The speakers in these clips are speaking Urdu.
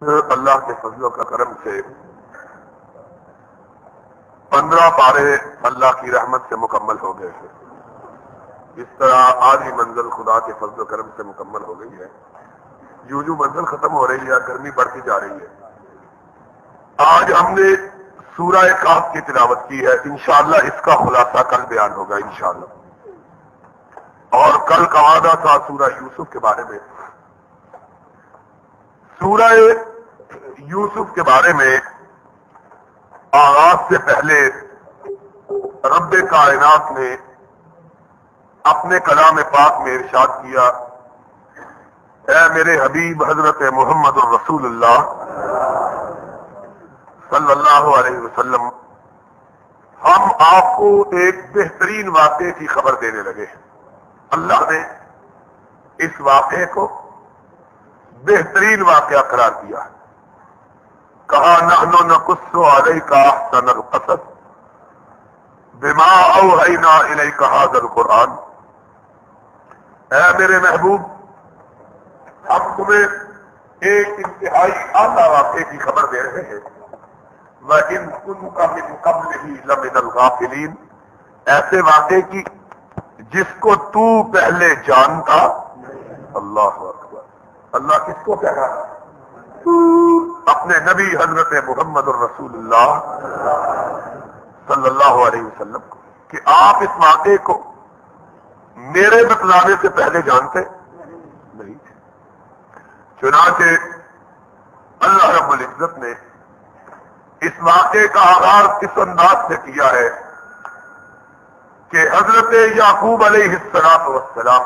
اللہ کے فضل و کرم سے 15 پارے اللہ کی رحمت سے مکمل ہو گئے ہیں. اس طرح آدھی منزل خدا کے فضل و کرم سے مکمل ہو گئی ہے. جو منزل ختم ہو رہی ہے گرمی بڑھتی جا رہی ہے. آج ہم نے سورہ کہف کی تلاوت کی ہے. انشاءاللہ اس کا خلاصہ کل بیان ہوگا انشاءاللہ. اور کل کا وعدہ تھا سورہ یوسف کے بارے میں. سورہ یوسف کے بارے میں آغاز سے پہلے رب کائنات نے اپنے کلام پاک میں ارشاد کیا، اے میرے حبیب حضرت محمد الرسول اللہ صلی اللہ علیہ وسلم، ہم آپ کو ایک بہترین واقعے کی خبر دینے لگے ہیں. اللہ نے اس واقعے کو بہترین واقعہ قرار دیا. کہا نحن نقص علیک احسن القصص بما اوحینا الیک ھذا القرآن. اے میرے محبوب، ہم تمہیں ایک انتہائی اعلیٰ واقعے کی خبر دے رہے ہیں. وَإِن كُنتَ مِن قَبْلِهِ لَمِنَ الْغَافِلِينَ، ایسے واقعے کی جس کو تو پہلے جانتا. اللہ اکبر. اللہ کس کو کہہ رہا ہے؟ اپنے نبی حضرت محمد الرسول اللہ صلی اللہ علیہ وسلم کو، کہ آپ اس واقعے کو میرے بتلانے سے پہلے جانتے نہیں تھے. چنانچہ اللہ رب العزت نے اس واقعے کا آغاز اس انداز سے کیا ہے کہ حضرت یعقوب علیہ السلام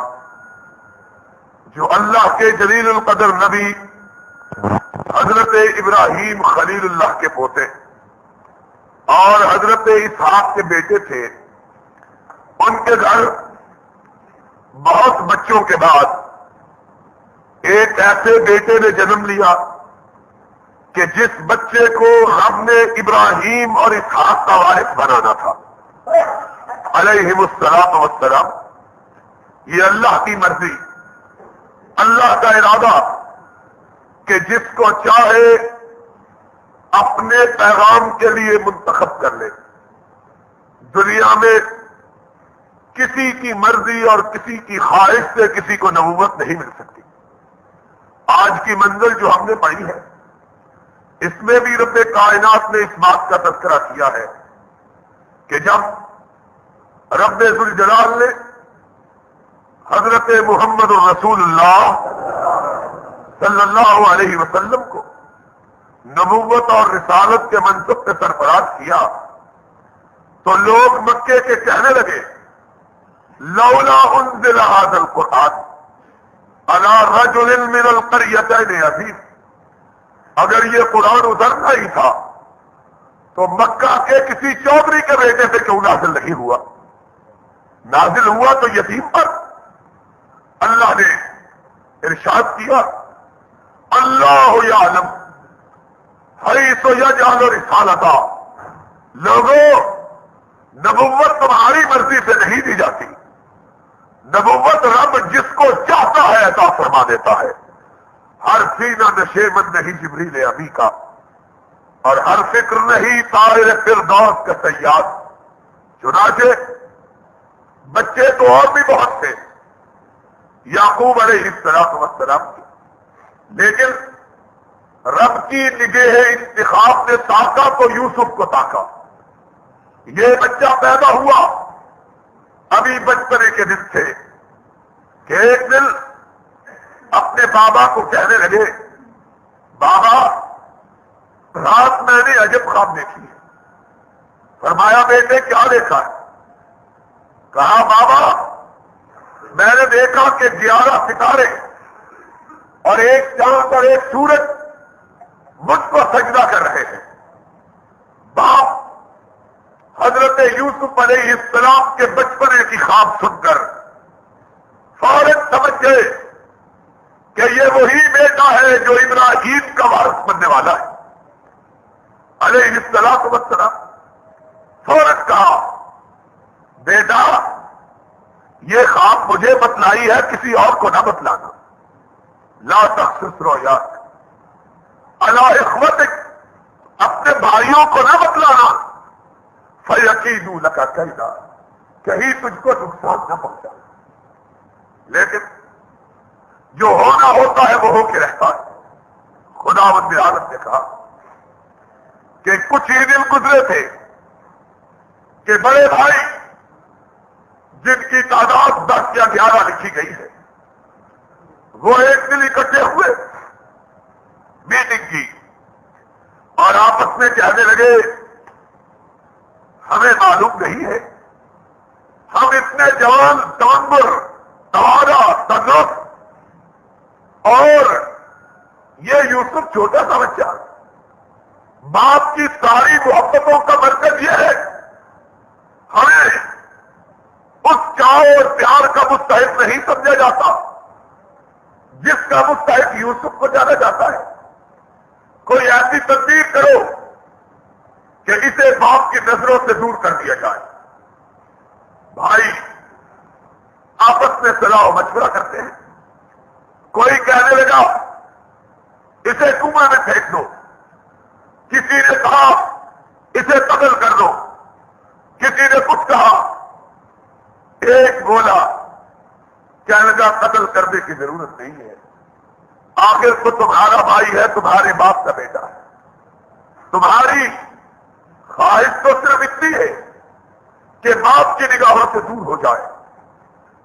جو اللہ کے جلیل القدر نبی حضرت ابراہیم خلیل اللہ کے پوتے اور حضرت اسحاق کے بیٹے تھے، ان کے گھر بہت بچوں کے بعد ایک ایسے بیٹے نے جنم لیا کہ جس بچے کو رب نے ابراہیم اور اسحاق کا وارث بنانا تھا علیہم الصلاۃ والسلام. یہ اللہ کی مرضی، اللہ کا ارادہ کہ جس کو چاہے اپنے پیغام کے لیے منتخب کر لے. دنیا میں کسی کی مرضی اور کسی کی خواہش سے کسی کو نبوت نہیں مل سکتی. آج کی منزل جو ہم نے پڑھی ہے اس میں بھی رب کائنات نے اس بات کا تذکرہ کیا ہے کہ جب رب ذوالجلال نے حضرت محمد الرسول اللہ صلی اللہ علیہ وسلم کو نبوت اور رسالت کے منصب پہ سرفراز کیا تو لوگ مکے کے کہنے لگے لولا انزل ھذا القرآن علی رجل من القریتین عظیم. اگر یہ قرآن اترنا ہی تھا تو مکہ کے کسی چودھری کے بیٹے سے کیوں نازل نہیں ہوا؟ نازل ہوا تو یتیم پر. اللہ نے ارشاد کیا اللہ یعلم حیث یجعل رسالتہ. لوگوں، نبوت تمہاری مرضی سے نہیں دی جاتی. نبوت رب جس کو چاہتا ہے عطا فرما دیتا ہے. ہر سینہ نشیمن نہیں جبریل امی کا، اور ہر فکر نہیں طائر فردوس کا صیاد. چنانچہ بچے تو اور بھی بہت تھے یعقوب علیہ السلام کی، لیکن رب کی نگہ انتخاب نے تاکا تو یوسف کو تاکا. یہ بچہ پیدا ہوا، ابھی بچپنے کے دن تھے کہ ایک دن اپنے بابا کو کہنے لگے بابا رات میں نے عجب خواب دیکھی ہے. فرمایا بیٹے کیا دیکھا ہے؟ کہا بابا میں نے دیکھا کہ 11 ستارے اور ایک چاند اور ایک سورج مجھ کو سجدہ کر رہے ہیں. باپ حضرت یوسف علیہ السلام کے بچپنے کی خواب سن کر فوراً سمجھ گئے کہ یہ وہی بیٹا ہے جو ابراہیم کا وارث بننے والا ہے علیہ السلام. فوراً کہا بیٹا یہ خواب مجھے بتلائی ہے، کسی اور کو نہ بتلانا. لا تخصص رؤیاک، علی اخوتک، اپنے بھائیوں کو نہ بتلانا، فیکیدوا لک کیدا، کہیں تجھ کو نقصان نہ پہنچا۔ لیکن جو ہونا ہوتا ہے وہ ہو کے رہتا ہے۔ خداوند عالم نے کہا کہ کچھ ہی دن گزرے تھے کہ بڑے بھائی جن کی تعداد 10 یا 11 لکھی گئی ہے، وہ ایک دن اکٹھے ہوئے، میٹنگ کی، اور آپس میں کہنے لگے ہمیں معلوم نہیں ہے، ہم اتنے جوان، تانبر، توارا، تندرست، اور یہ یوسف چھوٹا سا بچہ، باپ کی ساری محبتوں کا مرکز یہ ہے، ہمیں اس چاؤ اور پیار کا مستحق نہیں سمجھا جاتا جس کا مستحق یوسف کو جانا جاتا ہے۔ کوئی ایسی تدبیر کرو کہ اسے باپ کی نظروں سے دور کر دیا جائے۔ بھائی آپس میں صلاح و مشورہ کرتے ہیں۔ کوئی کہنے لگا اسے کنویں میں پھینک دو، کسی نے کہا اسے قتل کر دو، کسی نے کچھ کہا، ایک بولا کہنے لگا قتل کرنے کی ضرورت نہیں ہے، آخر تو تمہارا بھائی ہے، تمہارے باپ کا بیٹا ہے، تمہاری خواہش تو صرف اتنی ہے کہ باپ کی نگاہوں سے دور ہو جائے۔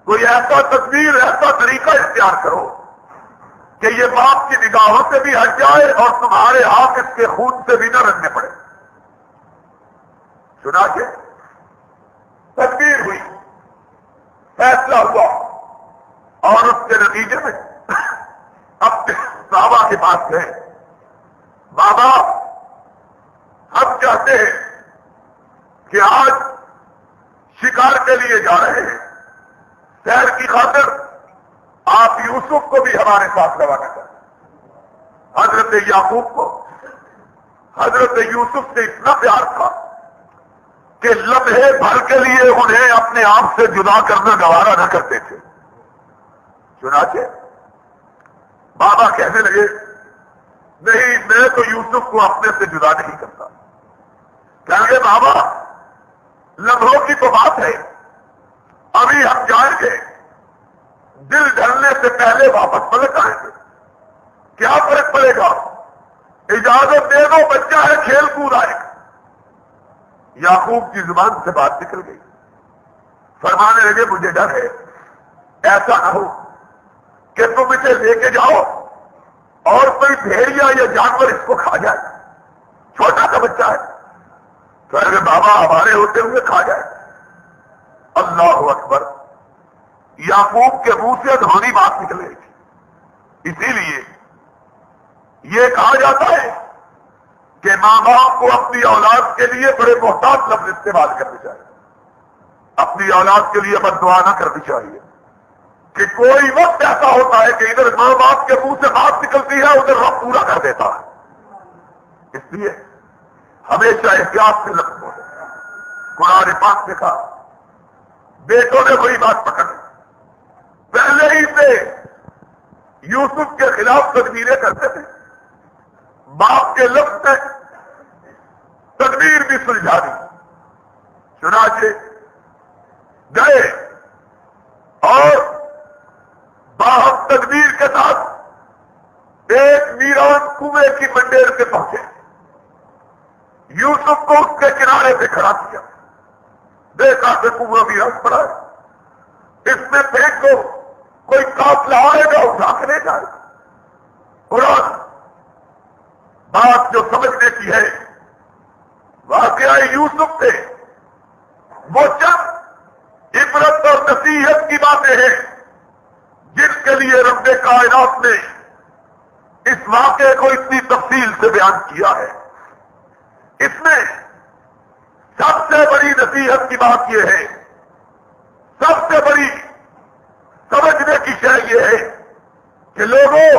کوئی ایسا تدبیر، ایسا طریقہ اختیار کرو کہ یہ باپ کی نگاہوں سے بھی ہٹ جائے اور تمہارے ہاتھ اس کے خون سے بھی نہ رنگنے پڑے۔ چنانچہ تدبیر ہوئی، فیصلہ ہوا، اور اس کے نتیجے میں اپنے صحابہ کے پاس گئے، بابا ہم چاہتے ہیں کہ آج شکار کے لیے جا رہے ہیں، سیر کی خاطر آپ یوسف کو بھی ہمارے ساتھ روانہ کریں۔ حضرت یعقوب کو حضرت یوسف سے اتنا پیار تھا کہ لمحے بھر کے لیے انہیں اپنے آپ سے جدا کرنا گوارا نہ کرتے تھے۔ چنانچہ بابا کہنے لگے نہیں، میں تو یوسف کو اپنے سے جدا نہیں کرتا۔ کہیں گے بابا لمحوں کی تو بات ہے، ابھی ہم جائیں گے، دل ڈھلنے سے پہلے واپس پلٹ آئیں گے، کیا فرق پڑے گا، اجازت دے دو، بچہ ہے، کھیل کود آئے گا۔ یعقوب کی زبان سے بات نکل گئی، فرمانے لگے مجھے ڈر ہے ایسا نہ ہو کہ تم اسے لے کے جاؤ اور کوئی بھیڑیا یا جانور اس کو کھا جائے، چھوٹا سا بچہ ہے۔ کہ بابا ہمارے ہوتے ہوئے کھا جائے۔ اللہ اکبر، یعقوب کے منہ سے دھونی بات نکل رہی تھی۔ اسی لیے یہ کہا جاتا ہے کہ ماں باپ کو اپنی اولاد کے لیے بڑے محتاط لفظ استعمال کرنے چاہیے، اپنی اولاد کے لیے بد دعا نہ کرنی چاہیے، کہ کوئی وقت ایسا ہوتا ہے کہ ادھر ماں باپ کے منہ سے بات نکلتی ہے، ادھر رب پورا کر دیتا ہے۔ اس لیے ہمیشہ احتیاط سے لفظ بولے۔ قرآن پاک نے کہا بیٹوں نے وہی بات پکڑ پہلے ہی سے یوسف کے خلاف تدبیریں کرتے تھے، باپ کے لفظ نے تدبیر بھی سلجھا دی۔ چنانچہ گئے اور باہم تدبیر کے ساتھ ایک ویران کنویں کی منڈیر سے پہنچے، یوسف کو اس کے کنارے پہ کھڑا کیا، دیکھا کہ کنواں ویران پڑا ہے، اس میں پھینک دو، کوئی قافلہ آئے گا اٹھا کے لے جائے۔ قرآن بات جو سمجھنے کی ہے واقعہ یوسف سے وہ چند عبرت اور نصیحت کی باتیں ہیں جن کے لیے رب کائنات نے اس واقعے کو اتنی تفصیل سے بیان کیا ہے۔ اس میں سب سے بڑی نصیحت کی بات یہ ہے، سب سے بڑی سمجھنے کی شے یہ ہے کہ لوگوں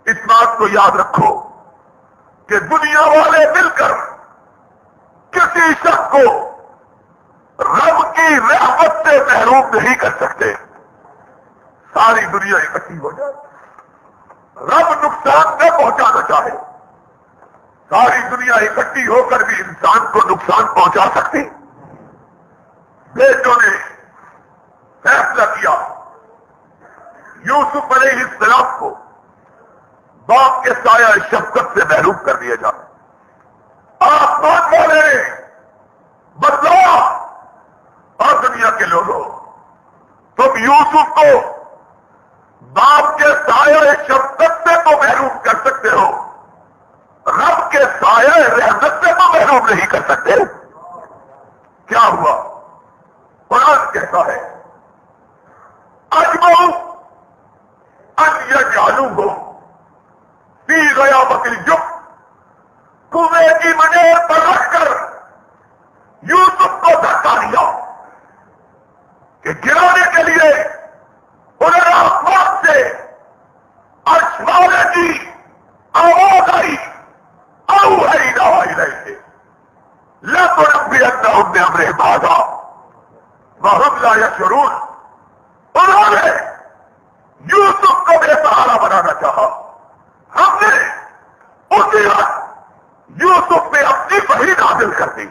اس بات کو یاد رکھو کہ دنیا والے مل کر کسی شخص کو رب کی رحمت سے محروم نہیں کر سکتے۔ ساری دنیا اکٹھی ہو جائے، رب نقصان نہ پہنچانا چاہے ساری دنیا اکٹھی ہو کر بھی انسان کو نقصان پہنچا سکتی؟ بیٹوں نے فیصلہ کیا یوسف علیہ السلام کو باپ کے سایہ شفقت سے محروم کر دیا جائے. آسمان والے نے بدلا اور دنیا کے لوگوں تم یوسف کو باپ کے سایہ شفقت سے تو محروم کر سکتے ہو, رب کے سایہ رحمت سے تو محروم نہیں کر سکتے. کیا ہوا؟ قرآن کہتا ہے اجمعوا ان یجعلوہ فی غیابۃ الجب, کنویں کی منیر پر رکھ کر یوسف کو دھکا دیا کہ گرانے کے لیے انہیں آسمان سے عرش والے کی آواز آئی اوحینا الیہ لتنبئنہم بامرہم ھذا وہم لا یشعرون. انہوں نے یوسف کو بے سہارا بنانا چاہا. ہم نے اسی وقت یوسف میں اپنی وحی نازل کر دی.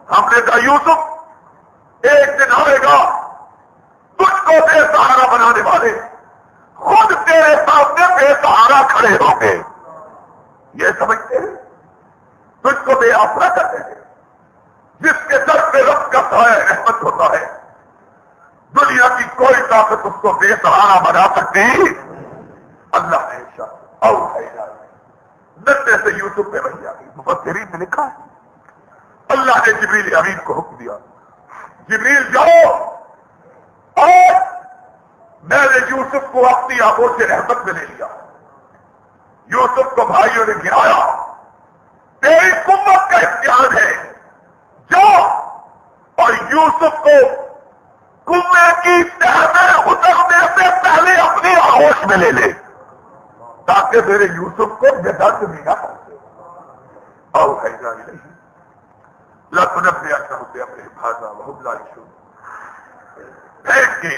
ہم نے کہا یوسف ایک دن آئے گا تجھ کو بے سہارا بنانے والے خود تیرے سامنے بے سہارا کھڑے ہوں گے. یہ سمجھتے ہیں تجھ کو بے آسرا کرتے ہیں. جس کے سر پہ رب کا سایہ رحمت ہوتا ہے دنیا کی کوئی طاقت اس کو بے سہارا بنا سکتی. اللہ نے ارشاد اوحینا نتے سے یوسف پہ وحی آ گئی. مفسرین نے لکھا ہے اللہ نے جبریل امین کو حکم دیا جبریل جاؤ اور میں نے یوسف کو اپنی آنکھوں سے رحمت میں لے لیا. یوسف کو بھائیوں نے گرایا. تیری قوت کا امتحان ہے, جاؤ اور یوسف کو کنویں کی تہ میں اترنے سے پہلے اپنی آغوش میں لے لے تاکہ میرے یوسف کو یہ درد بھی نہ پہنچے. اوحینا الیہ لتنبئنہم بامرہم ھذا وہم لا یشعرون. پھینک کے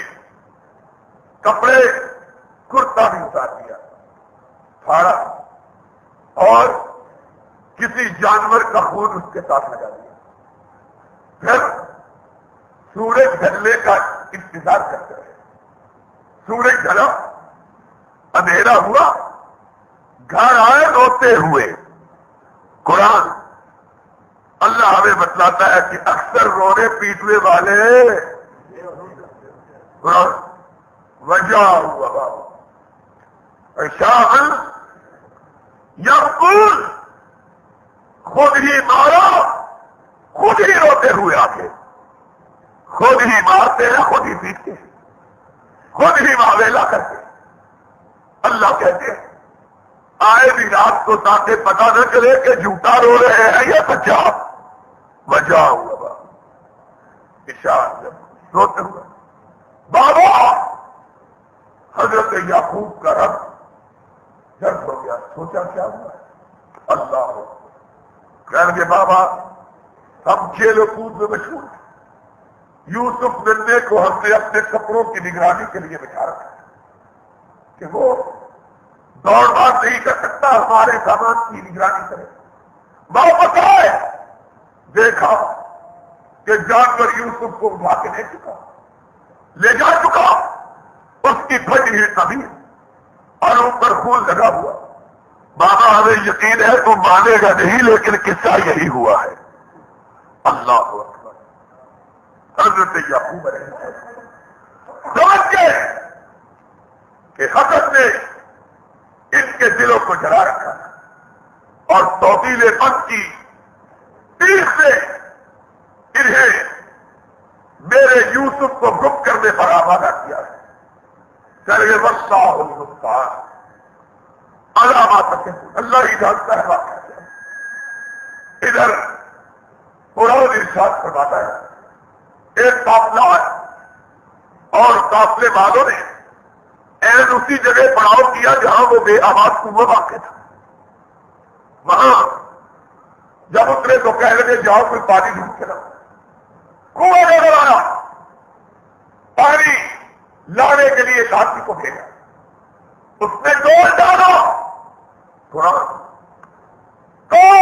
کپڑے کرتا بھی اتار دیا, پھاڑا اور کسی جانور کا خون اس کے ساتھ لگا دیا. پھر سورج ڈھلنے کا انتظار کرتے رہے. سورج ڈھلا, اندھیرا ہوا, گھر آئے روتے ہوئے. قرآن اللہ ہمیں بتلاتا ہے کہ اکثر رونے پیٹنے والے وجہ ہوا شاہ یقول خود ہی مارا خود ہی روتے ہوئے آگے, خود ہی مارتے ہیں خود ہی پیٹتے ہیں خود ہی معاویلا کرتے. اللہ کہتے ہیں آئے بھی رات کو تاکہ پتہ نہ چلے کہ جھوٹا رو رہے ہیں یا سچا. وجہ ہوا اشار روتے ہوئے بابا. حضرت یعقوب کا رب جلد ہو گیا, سوچا کیا ہوا ہے. اللہ ہو کہنے کے بابا ہم کھیل و کود میں مشہور ہیں. یوسف ننے کو ہم نے اپنے کپڑوں کی نگرانی کے لیے بٹھا رکھا ہے کہ وہ دوڑ بھاگ نہیں کر سکتا, ہمارے سامان کی نگرانی کرے. واپس آئے دیکھا کہ جانور یوسف کو اٹھا کے لے چکا, لے جا چکا. اس کی پھٹی ہوئی زمین اور اوپر خون لگا ہوا. بابا ہمیں یقین ہے تو مانے گا نہیں لیکن قصہ یہی ہوا ہے. اللہ اکبر. حضرت یعقوب علیہ السلام سمجھ گئے کہ حضرت نے ان کے دلوں کو جلا رکھا اور توفیل پن کی تیر سے انہیں میرے یوسف کو گم کرنے پر آمادہ کیا ہے. چلے واللہ المستعان علامات اللہ ہی جانتا ہے بات. ادھر قرآن ارشاد فرماتا ہے ایک قافلہ اور قافلے والوں نے این اسی جگہ پڑاؤ کیا جہاں وہ بے آواز کنواں واقع تھا. وہاں جب اترے تو کہہ لگے جاؤ کوئی پانی ڈھونڈ کے لاؤ. کنواں نظر آیا, پانی لانے کے لیے ایک آدمی کو بھیجا, اس نے ڈول ڈالا. قرآن کون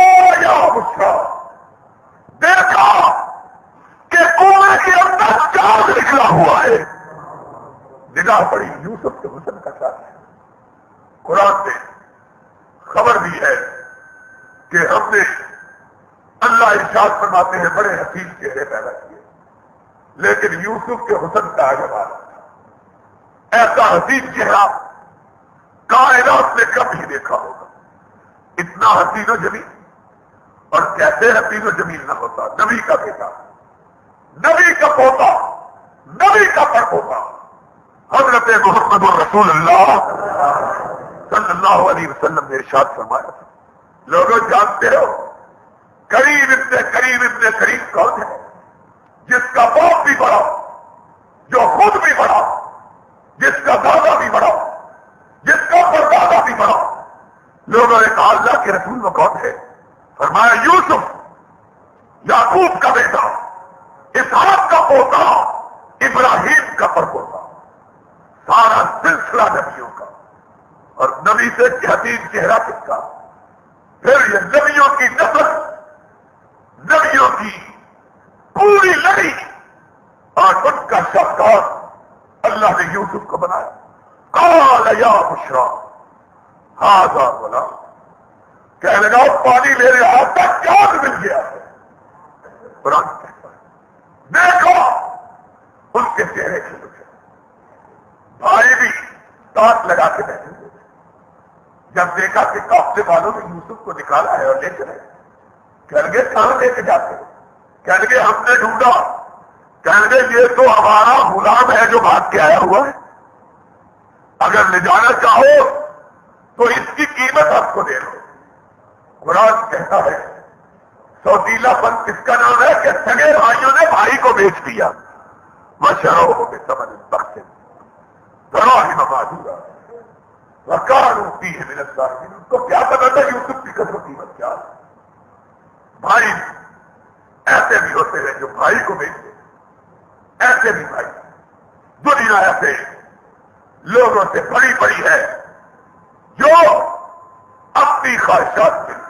قرآن نے خبر دی ہے کہ ہم نے اللہ ارشاد فرماتے ہیں بڑے حسین چہرے پیدا کیے، لیکن یوسف کے حسن کا جواب تھا، ایسا حسین چہرہ کائنات نے کبھی دیکھا ہوگا، اتنا حسین و جمیل، اور کیسے حسین و جمیل نہ ہوتا، نبی کا بیٹا، نبی کا پوتا، نبی کا پڑپوتا حضرت محمد رسول اللہ صلی اللہ علیہ وسلم نے ارشاد فرمایا تھا، لوگوں جانتے ہو کریم ابن کریم کون ہے؟ جس کا باپ بھی بڑا، جو خود بھی بڑا، جس کا دادا بھی بڑا، جس کا پردادا بھی بڑا۔ لوگوں نے کہا اللہ کے رسول وہ کون ہے؟ فرمایا یوسف، یعقوب کا بیٹا، اسحاق کا پوتا، ابراہیم کا پڑپوتا، سارا سلسلہ نبیوں کا، اور نبی سے حسین چہرہ کس کا؟ پھر یہ نبیوں کی نسل، نبیوں کی پوری لڑی، اور ان کا شاہکار اللہ نے یوسف کو بنایا۔ قال یا بشرا ھذا غلام، کہنے لگا پانی میرے ہاتھ تک چاند مل گیا ہے۔ قرآن کہتا ہے دیکھو ان کے چہرے کھل اٹھے، بھائی بھی تاک لگا کے بیٹھے ہوئے، جب دیکھا کہ قافلے والوں نے یوسف کو نکالا ہے اور لے چلے، کہنے لگے کہاں لے کے جاتے ہو؟ کہنے لگے ہم نے ڈھونڈا، کہنے لگے یہ تو ہمارا غلام ہے جو بھاگ کے آیا ہوا ہے، اگر لے جانا چاہو تو اس کی قیمت آپ کو دے دو۔ قرآن کہتا ہے سوتیلا پن کس کا نام ہے کہ سگے بھائیوں نے بھائی کو بیچ دیا، مشروع بے ثمن بخس دراہم معدودہ وکانوا فیہ من الظالمین۔ ان کو کیا پتا تھا یوسف کی قدر و قیمت کیا ہے؟ بھائی ایسے بھی ہوتے ہیں جو بھائی کو بیچتے، ایسے بھی بھائی۔ دنیا ایسے لوگوں سے بڑی بڑی ہے جو اپنی خواہشات کے لیے،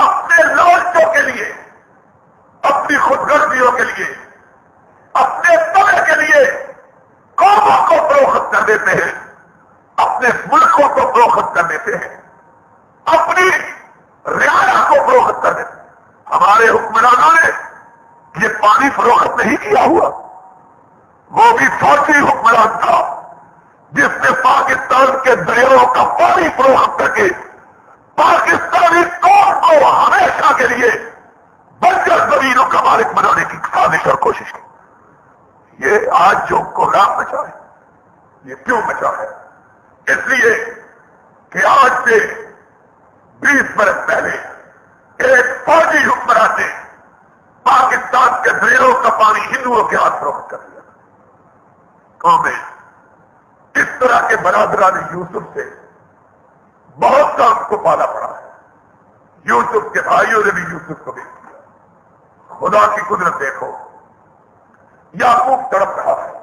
اپنے لالچوں کے لیے، اپنی خود غرضیوں کے لیے، اپنے طمع کے لیے قوموں کو فروخت کر دیتے ہیں، اپنے ملکوں کو فروخت کر دیتے ہیں، اپنی رعایا کو فروخت کر دیتے ہیں۔ ہمارے حکمرانوں نے یہ پانی فروخت نہیں کیا ہوا، وہ بھی فوجی حکمران تھا جس نے پاکستان کے دریاؤں کا پانی فروخت کر کے پاکستانی قوم کو ہمیشہ کے لیے بنجر زمینوں کا مالک بنانے کی سازش اور کوشش کی۔ یہ آج جو کوہرام مچا ہے، یہ کیوں مچا ہے؟ اس لیے کہ آج سے 20 برس پہلے ایک فوجی حکمران نے پاکستان کے دریاؤں کا پانی ہندوؤں کے ہاتھ فروخت کر دیا۔ قومیں اس طرح کے برادران یوسف سے بہت کام کو پالا پڑا ہے۔ یوسف کے بھائیوں نے بھی یوسف کو بیچ دیا۔ خدا کی قدرت دیکھو، یعقوب تڑپ رہا ہے،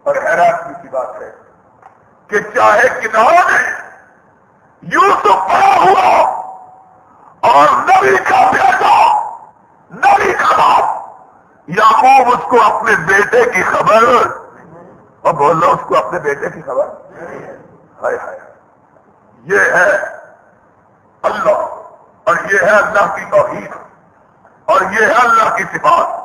اور حیران کی بات ہے کہ چاہے کناروں نے یوسف پڑا ہوا اور نبی کا بیٹا، نبی کا باپ یعقوب اس کو اپنے بیٹے کی خبر، اور بول رہا اس کو اپنے بیٹے کی خبر، ہائے ہائے، یہ ہے اللہ، اور یہ ہے اللہ کی توحید، اور یہ ہے اللہ کی صفات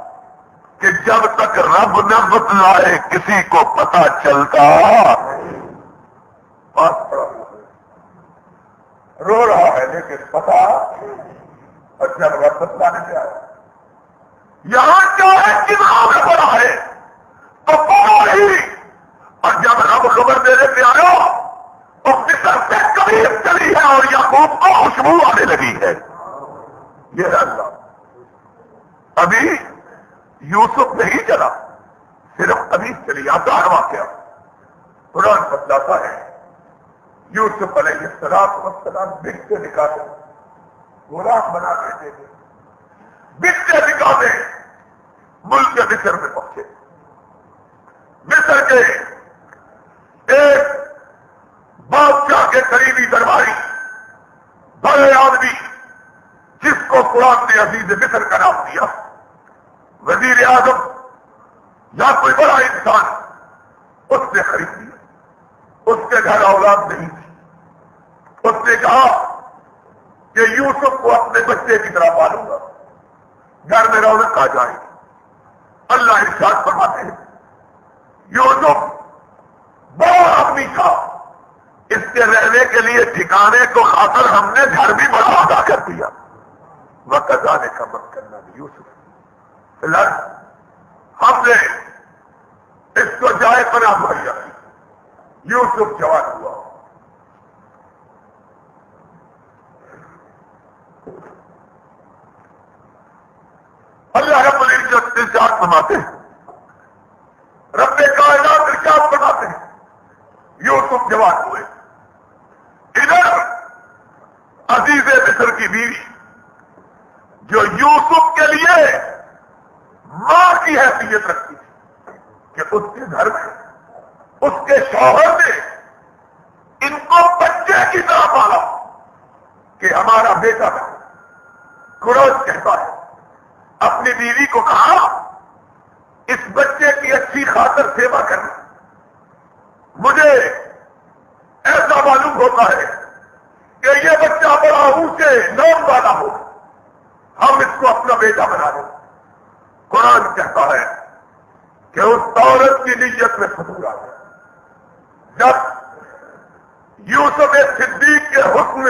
کہ جب تک رب نہ بتلائے کسی کو پتہ چلتا۔ پاس پڑا ہوا ہے، رو رہا ہے لیکن پتہ، اور جب رب بتلانے سے آیا، یہاں چاہے کتنا میں پڑا ہے تو پڑا ہی، اور جب رب خبر دینے پہ آیا تو مصر سے قریب چلی ہے اور یعقوب کو خوشبو آنے لگی ہے۔ یہ ہے اللہ۔ ابھی یوسف نہیں چلا، صرف ابھی چلی، آسان واقعہ قرآن بتلاتا ہے۔ یوسف علیہ السلام بگ سے نکالے، غلام بنا کے دے دے، بگ سے نکالے، ملک مصر میں پہنچے۔ مصر کے ایک بادشاہ کے قریبی درباری بڑے آدمی جس کو قرآن نے عزیز مصر کا نام دیا، وزیر اعظم یا کوئی بڑا انسان، اس نے خرید لیا۔ اس کے گھر اولاد نہیں تھی، اس نے کہا کہ یوسف کو اپنے بچے کی طرح پالوں گا، گھر میں رونق آ جائے گی۔ اللہ ارشاد فرماتے ہیں یوسف بڑا آدمی تھا، اس کے رہنے کے لیے ٹھکانے کو خاطر ہم نے گھر بھی بڑا ادا کر دیا۔ وَكَذَلِكَ مَكَّنَّا لِيُوسُفَ، ہم نے اس کو جائے پناہ مہیا کی۔ یوسف جوان ہوا، اللہ رب العزت ارشاد فرماتے ہیں، رب کائنات ارشاد فرماتے ہیں یوسف جوان ہوئے۔ ادھر عزیز مصر کی بیوی جو یوسف کے لیے ماں کی حیثیت رکھتی تھی کہ اس کے گھر میں اس کے شوہر نے ان کو بچے کی طرح پالا کہ ہمارا بیٹا ہے۔ قریش کہتا ہے اپنی بیوی کو کہا اس بچے کی اچھی خاطر سیوا کرنا، مجھے ایسا معلوم ہوتا ہے کہ یہ بچہ بڑا اونچے نام والا ہو، ہم اس کو اپنا بیٹا بنا لیں۔ قرآن کہتا ہے کہ اس عورت کی نیت میں فتور آ گیا۔ جب یوسف صدیق کے حسن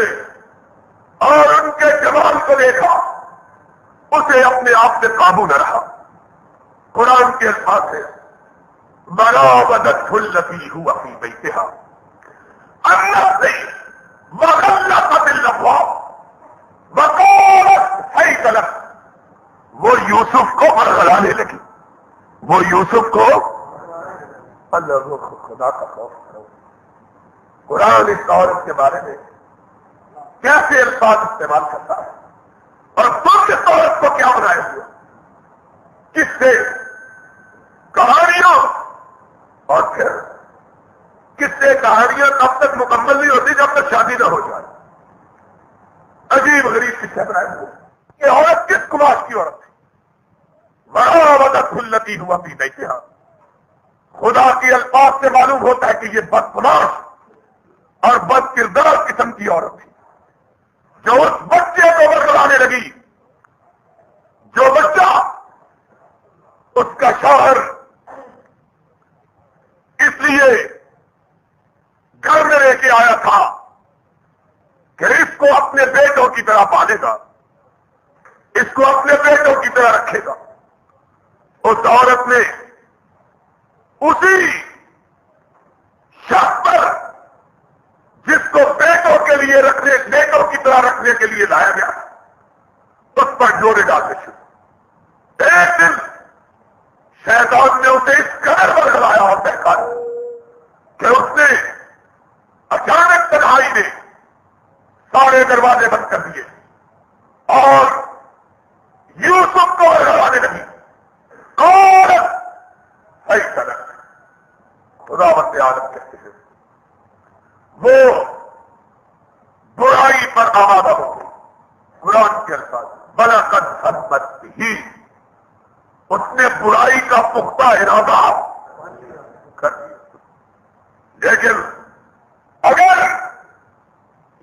اور ان کے جمال کو دیکھا اسے اپنے آپ سے قابو نہ رہا۔ قرآن کے الفاظ ہے مراودته التي هو في بيتها عن نفسه وغلقت الابواب وقالت هيت لك، وہ یوسف کو برگلانے لگی، وہ یوسف کو اللہ خدا کا خوف کرو۔ قرآن اس عورت کے بارے میں کیسے الفاظ استعمال کرتا ہے، اور تم اس عورت کو کیا بنائے ہوئے، کس سے کہانیاں، اور پھر کس سے کہانیاں تب تک مکمل نہیں ہوتی جب تک شادی نہ ہو جائے۔ عجیب غریب کس سے بنائے ہوئے، یہ عورت کس کلاس کی عورت تھی؟ مراودته التي هو في بيتها، خدا کی الفاظ سے معلوم ہوتا ہے کہ یہ بدتماش اور بد کردار قسم کی عورت تھی جو اس بچے کو برگلانے لگی، جو بچہ اس کا شوہر اس لیے گھر میں لے کے آیا تھا کہ اس کو اپنے بیٹوں کی طرح پالے گا، اس کو اپنے بیٹوں کی طرح رکھے گا۔ اس عورت نے اسی شخص پر جس کو بیٹوں کے لیے رکھنے، بیٹوں کی طرح رکھنے کے لیے لایا گیا اس پر جوڑے ڈالنے شروع۔ ایک دن شیطان نے اسے اس قدر برگلایا اور بہکایا کہ اس نے اچانک تنہائی میں سارے دروازے بند کر دیے اور یوسف کو برگلانے لگی۔ اور صحیح طرح خدا بند عالم کہتے ہیں وہ برائی پر آمادہ ہو گئی۔ قرآن کے الفاظ بلقد ثبت ہی، اس نے برائی کا پختہ ارادہ کر دیا۔ لیکن اگر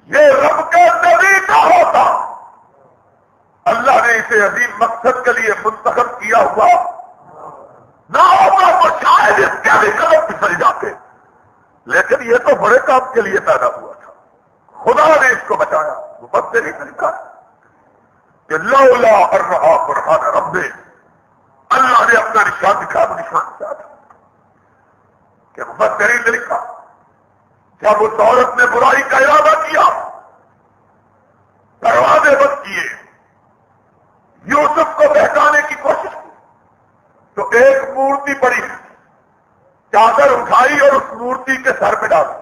یہ رب کا نبی نہ ہوتا، اللہ نے اسے عظیم مقصد کے لیے منتخب کیا ہوا نہ ہوگا تو شاید اس کے بھی قدم پھسل جاتے، لیکن یہ تو بڑے کام کے لیے پیدا ہوا تھا، خدا نے اس کو بچایا۔ مفسرین نے لکھا کہ لولا ارہا برہان ربے، اللہ نے اپنا نشان دکھا، نشان کیا تھا کہ مفسرین نے لکھا جب اس عورت نے برائی کا ارادہ کیا، دروازے بند کیے، یوسف کو بہکانے کی کوشش کی، تو ایک مورتی پڑی، چادر اٹھائی اور اس مورتی کے سر پہ ڈالی۔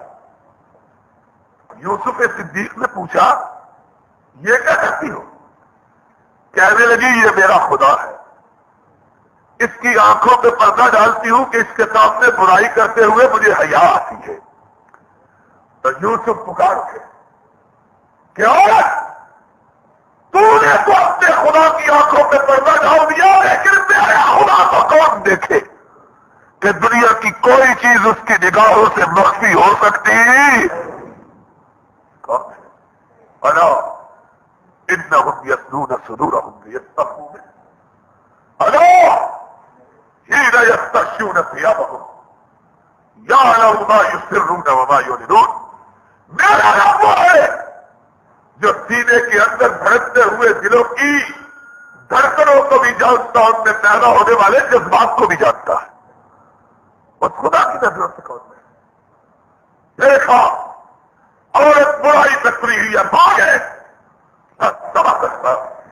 یوسف صدیق نے پوچھا یہ کیا کرتی ہو؟ کہنے لگی یہ میرا خدا ہے، اس کی آنکھوں پہ پردہ ڈالتی ہوں کہ اس کے سامنے برائی کرتے ہوئے مجھے حیا آتی ہے۔ تو یوسف پکار اٹھے کہ عورت، تو نے تو اپنے خدا کی آنکھوں پہ پردہ ڈال دیا، لیکن میرا خدا کو کون دیکھے کہ دنیا کی کوئی چیز اس کی نگاہوں سے مخفی ہو سکتی؟ سینے کے اندر دھڑکتے ہوئے دلوں کی دھڑکنوں کو بھی جانتا، ان میں پیدا ہونے والے جذبات کو بھی جانتا ہے. بس خدا کی نظروں سے کون ہے؟ دیکھا عورت برائی پہ تری ہوئی ہے، بھاگے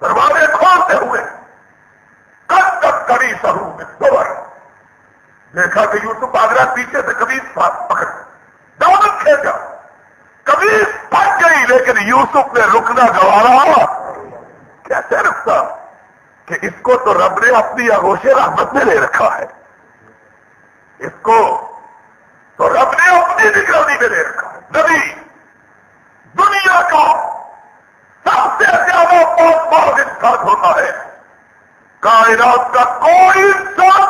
دروازے کھولتے ہوئے کب تک کڑی سرو میں صبر. دیکھا کہ یوسف آگرہ پیچھے سے قمیص پکڑ دامن کھینچا، قمیص پھٹ گئی، لیکن یوسف نے رکنا گوارا. کیسے رکتا کہ اس کو تو رب نے اپنی آغوش رحمت میں لے رکھا ہے، اس کو تو رب نے اپنی نگرانی میں لے رکھا ہے. نبی دنیا کا سب سے زیادہ بہت بہت انسان ہوتا ہے. کائنات کا کوئی انسان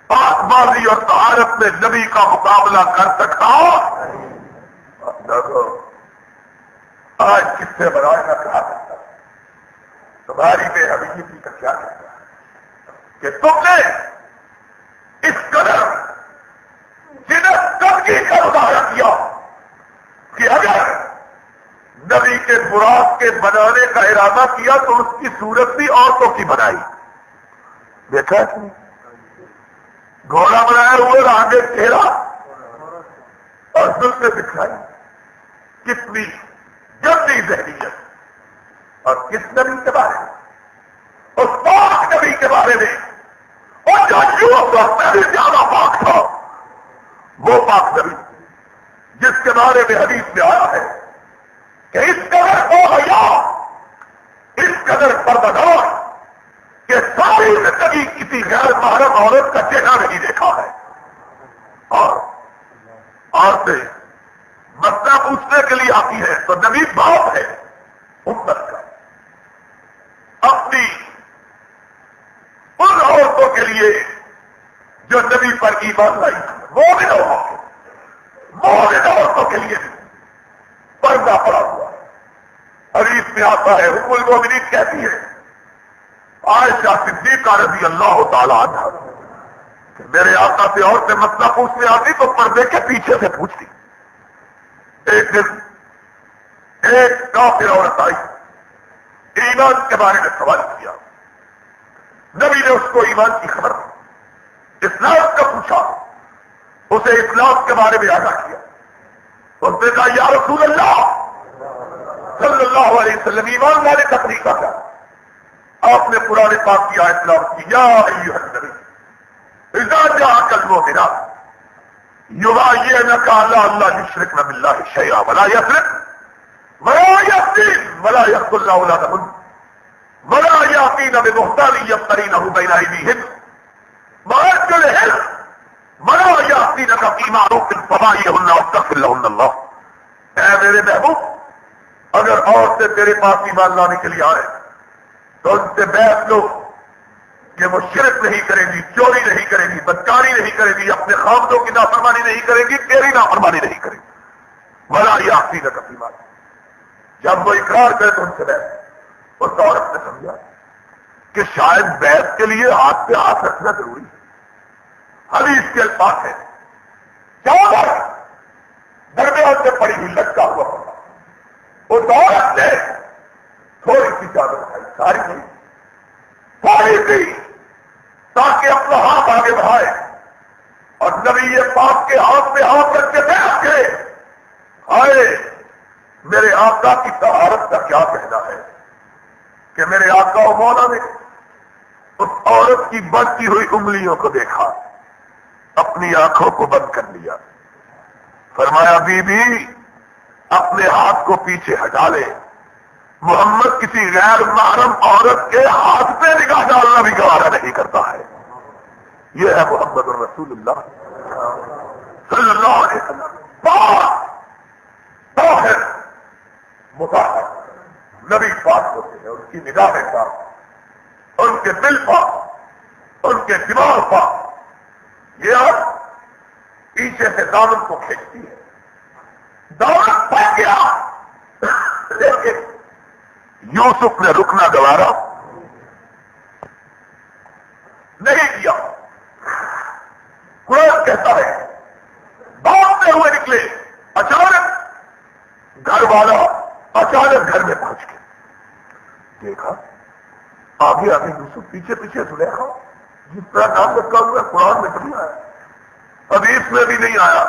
پاک بازی اور طہارت میں نبی کا مقابلہ کر سکتا. آج کس سے برائے نہ کہا سکتا تمہاری بے حویتی کا کیا کہتا ہے کہ تم نے اس قدر جنت ترقی کا مظاہرہ کیا کہ اگر نبی کے براق کے بنانے کا ارادہ کیا تو اس کی صورت بھی عورتوں کی بنائی. دیکھا گھوڑا بنایا ہوئے آگے چہرہ اور دل سے دکھائی. کتنی جلدی ذہنیت. اور کس نبی کے بارے میں؟ اس پاک نبی کے بارے میں، اور جو سے زیادہ پاک تھا، وہ پاک نبی جس کے بارے میں حدیث میں آیا ہے کہ اس قدر ہو گیا، اس قدر پردگار کہ ساری زندگی کسی غیر محرم عورت کا چہرہ نہیں دیکھا ہے. اور عورتیں مسئلہ پوچھنے کے لیے آتی ہے تو نبی باپ ہے امت کا. اپنی ان عورتوں کے لیے جو نبی پر ایمان لائی، مومن عورتوں کے لیے پردہ پڑا ہوا. حدیث میں آتا ہے ام المومنین کہتی ہے عائشہ صدیقہ رضی اللہ تعالیٰ عنہ کہ میرے آقا سے عورتیں مسئلہ پوچھنے آتی تو پردے کے پیچھے سے پوچھتی. ایک دن ایک کافر عورت آئی، ایمان کے بارے میں سوال کیا. نبی نے اس کو ایمان کی خبر دی، اسلام کا پوچھا، اسے اسلام کے بارے میں آگاہ کیا. اس نے کہا یا رسول اللہ صلی اللہ علیہ وسلم ایمان والے کا طریقہ کیا؟ آپ نے قرآن پاک کی آیت تلاوت کی، یا ایھا النبی اذا جاءک المؤمنات یبایعنک علی اللہ یشرکن باللہ شیئا ولا یسرقن ولا یزنین ولا یقتلن اولادہن ولا یأتین ببہتان یفترینہ بین ایدیہن وارجلہن ولا یأتینک فی معروف فبایعہن واستغفر لہن اللہ. اے میرے محبوب، اگر عورتیں تیرے پاس ایمان لانے کے لیے آئے تو ان سے بیعت لو کہ وہ شرک نہیں کرے گی، چوری نہیں کرے گی، بدکاری نہیں کرے گی، اپنے خامدوں کی نافرمانی نہیں کرے گی، تیری نافرمانی نہیں کرے گی. ولا یأتینک فی معروف. جب وہ اقرار کرے تو ان سے بیعت. اس عورت نے سمجھا کہ شاید بیعت کے لیے ہاتھ پہ ہاتھ رکھنا ضروری ہے. حدیث کے الفاظ ہے چادر درمیان سے پڑی ہوئی لٹکا ہوا پڑا. اس عورت نے تھوڑی سی چادر اٹھائی، ساری نہیں، تھوڑی سی، تاکہ اپنا ہاتھ آگے بڑھائے اور نبی پاک کے ہاتھ پہ ہاتھ رکھ کے بیٹھ گئے. آئے میرے آقا کی طہارت کا کیا کہنا ہے کہ میرے آقا و مولا نے اس عورت کی بڑھتی ہوئی انگلیوں کو دیکھا، اپنی آنکھوں کو بند کر لیا. فرمایا بی بی اپنے ہاتھ کو پیچھے ہٹا لے، محمد کسی غیر محرم عورت کے ہاتھ پہ نگاہ ڈالنا بھی گوارا نہیں کرتا ہے. یہ ہے محمد الرسول اللہ صلی اللہ علیہ وسلم. طاہر مطہر نبی پاک ہوتے ہیں، ان کی نگاہیں پاک، ان کے دل پاک، ان کے دماغ پاک. یہ آپ پیچھے سے دامن کو کھینچتی ہے، دامن پھٹ گیا، لیکن یوسف نے رکنا گوارا نہیں کیا. قرآن کہتا ہے بھاگتے ہوئے نکلے، اچانک گھر والا اچانک گھر میں پہنچ کے دیکھا آگے آگے یوسف، پیچھے پیچھے زلیخا، جس طرح نام رکھا ہوا ہے قرآن میں کبھی آیا، حدیث میں بھی نہیں آیا.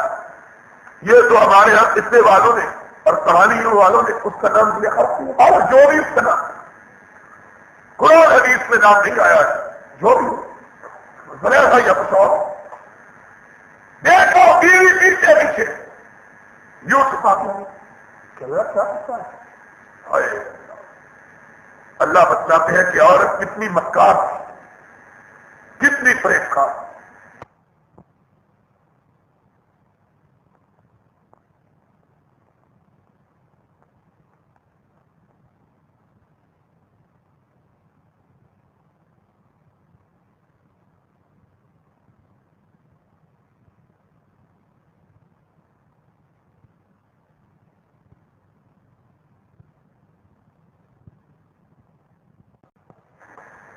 یہ تو ہمارے یہاں قصے والوں نے اور کہانیوں والوں نے اس کا نام زلیخا رکھا، اور جو بھی اس کا نام قرآن حدیث میں نام نہیں آیا ہے، جو بھی زلیخا یا کچھ اور، دیکھو بیوی پیچھے پیچھے یوسف آ گیا. کیا ہے؟ اللہ بتلاتے ہیں کہ عورت کتنی مکار تھی، کتنی فریب کار.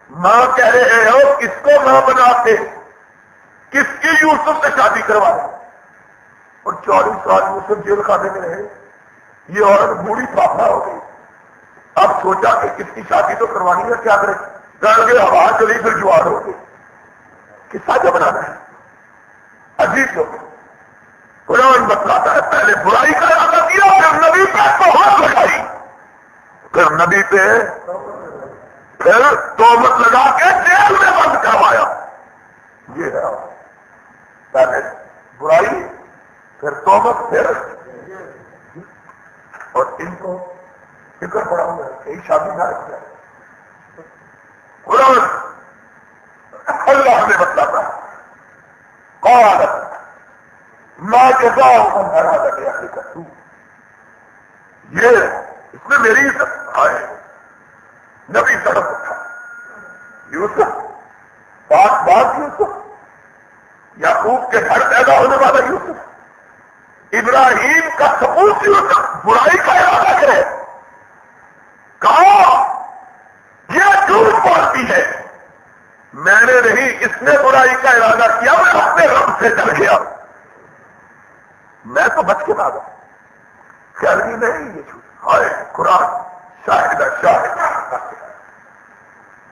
ماں کہہ رہے ہو کس کو ماں بناتے، کس کی یوسف سے شادی کرواتے، اور 40 سال یوسف جیل خانے میں رہے. یہ عورت بوڑھی پاپا ہو گئی. اب سوچا کہ کس کی شادی تو کروانی ہے، کیا کرے، ڈر گئے، ہوا چلی پھر جوان ہو گئی. قصہ کیا بنانا ہے، عجیب لوگ. قرآن بتلاتا ہے پہلے برائی کا ارادہ کیا، پھر نبی پہ تہمت لگائی، پھر نبی پہ پھر تہمت لگا کے جیل میں بند کروایا. یہ ہے پہلے برائی، پھر تہمت، پھر اور ان کو فکر پڑا ہوا ہے کہیں شادی نہ رکھ جائے. قرآن اللہ نے بتلاتا ہے قالت ما جزاء من اراد بأهلك سوء. یہ اس میں میری عزت آئے. نبی سڑک اٹھا، یوسف بات یوسف، یعقوب کے گھر پیدا ہونے والا یوسف، ابراہیم کا سپوت یوسف، برائی کا ارادہ کرے. کہا یہ جھوٹ بولتی ہے، میں نے نہیں، اس نے برائی کا ارادہ کیا، میں اپنے رب سے ڈر گیا، میں تو بچ کے بھاگا. خیال ہی نہیں یہ جھوٹ. ہائے قرآن شاہد شاہد.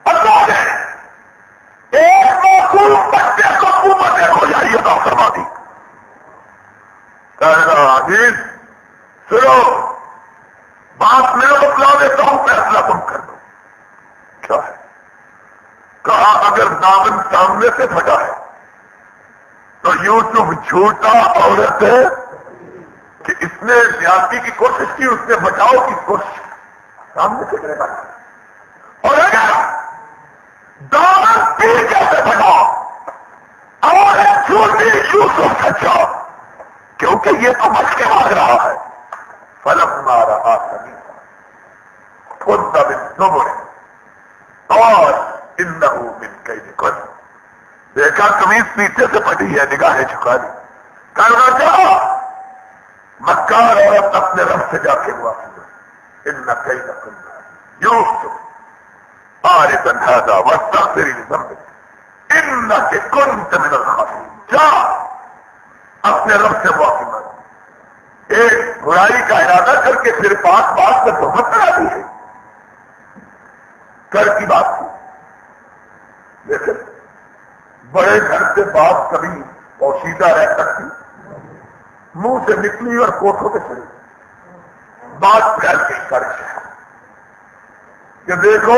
اللہ نے ایک معصوم بچے کو حکومت کو جاری عطا فرما دی. عزیز سنو، بات میں بتلا دیتا ہوں، فیصلہ تم کر دو. کیا ہے؟ کہا اگر دامن سامنے سے پھٹا ہے تو یوسف جھوٹا عورت ہے کہ اس نے زیادتی کی کوشش کی، اس نے بچاؤ کی کوشش سامنے سے کرے گا. اور اگر دامن پیچھے سے پھٹا اور جھوٹی یوسف سچا، کیونکہ یہ تو بچ کے بھاگ رہا ہے. فلما رأى قميصه قد من دبر قال انه من كيدكن. دیکھا قمیص پیچھے سے پھٹی ہے، نگاہیں جھکا دی. کہنا چاہا مکار عورت اپنے رب سے جا کے ہوا ان كيدكن يوسف عارضا هذا واستغفري لذنبك انك كنت من الخاطئين. جا اپنے رب سے معافی مانگ. ایک برائی کا ارادہ کر کے پھر بات میں تہمت لگا دی ہے. گھر کی بات تھی، لیکن بڑے گھر سے بات کبھی پوشیدہ رہ سکتی، منہ سے نکلی اور کوٹھوں پہ چلی. بات پھیل گئی ساری شہر کہ دیکھو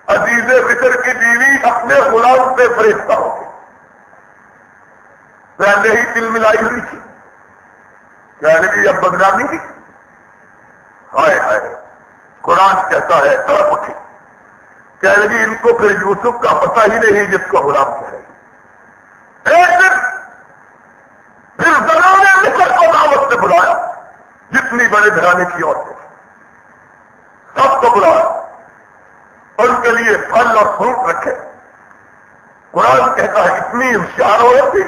عزیز فطر کی بیوی اپنے غلام پہ فریفتہ ہو گئی. پہلے ہی دل ملائی ہوئی تھی، کہنے کی اب بدنامی تھی. ہائے ہائے قرآن کہتا ہے تڑپ اٹھی، کہنے لگی ان کو پھر یوسف کا پتہ ہی نہیں جس کو غلام کہہ رہے. ایک دن پھر زنانے مصر کو دعوت سے بلایا، جتنی بڑے گھرانے کی عورتیں سب کو بلایا، ان کے لیے پھل اور فروٹ رکھے. قرآن کہتا ہے اتنی ہوشیار عورت تھی،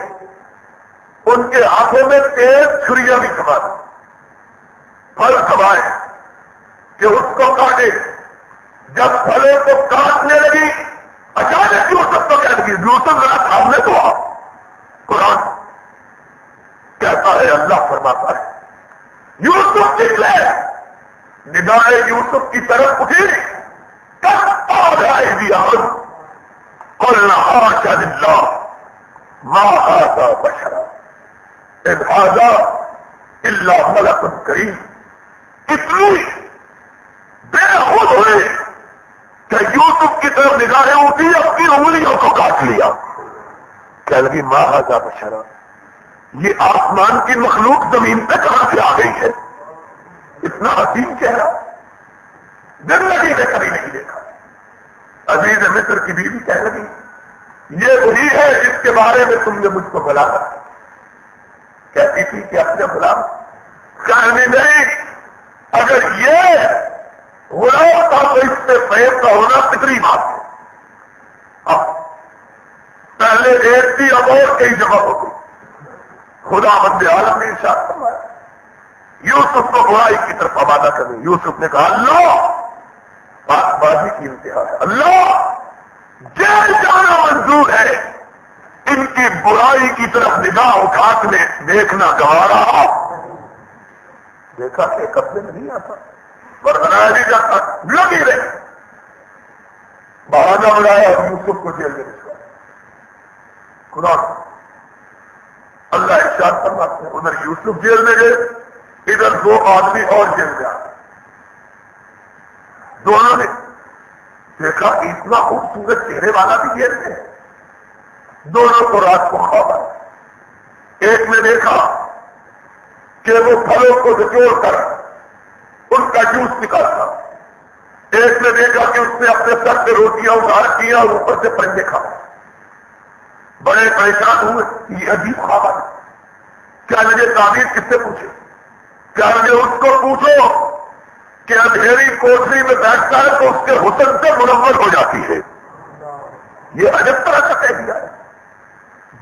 ان کے ہاتھوں میں تیز چھریاں بھی کما دی. پھل کمائے کہ اس کو کاٹے. جب پھلوں کو کاٹنے لگی اچانک یوسف کو کہہ لگی یوسف ذرا سامنے تو آ. قرآن کہتا ہے اللہ فرماتا ہے یوسف نکلے نگاہ یوسف کی طرف اٹھی، کب آ جائے گی قلنا حاشا للہ ما هذا بشرا ان هذا الا ملک کریم. اتنی بے خود ہوئے کہ یوسف کی طرف نگاہیں اٹھی، اپنی انگلیوں کو کاٹ لیا. کہنے لگی ما هذا بشرا، یہ آسمان کی مخلوق زمین پہ کہاں سے آ گئی ہے؟ اتنا حسین چہرہ زندگی میں کبھی نہیں دیکھا. عزیز مصر کی بیوی کہنے لگی یہ وہی ہے جس کے بارے میں تم نے مجھ کو بلایا. کہتی تھی کہ اپنے غلام کہنے نہیں، اگر یہ غلام تھا تو اس سے فیض کا ہونا فطری بات ہے. اب پہلے ایک تھی، اب اور کئی جگہ ہو گئی. خدا بند عالم نے ارشاد فرمایا یوسف کو برائی کی طرف آبادہ کریں. یوسف نے کہا اللہ، بات بازی کی انتہا ہے، اللہ جیل جانا منظور ہے، ان کی برائی کی طرف نگاہ اٹھا کے دیکھنا گوارا. دیکھا کہ قبضے میں نہیں آتا، برقرار نہیں جاتا، لگی رہے. بہانہ بنایا اور یوسف کو جیل میں بھجوایا. خدا اللہ ارشاد فرماتے ہیں ادھر یوسف جیل میں گئے، ادھر دو آدمی اور جیل میں آئے. دونوں نے دیکھا کہ اتنا خوبصورت چہرے والا بھی جیل میں ہے. دونوں کو رات کو خواب آیا. ایک نے دیکھا کہ وہ پھلوں کو نچوڑ کر ان کا جوس نکالتا. ایک نے دیکھا کہ اس نے اپنے سر سے روٹیاں اگار کیا اور اوپر سے پنجے کھائے. بڑے پریشان ہوئے، یہ عجیب خواب آیا. کیا مجھے تعبیر کس سے پوچھے؟ کیا مجھے اس کو پوچھو کہ اندھیری کوٹری میں بیٹھتا ہے تو اس کے حسن سے منور ہو جاتی ہے. یہ عجب طرح کا کہہ دیا ہے.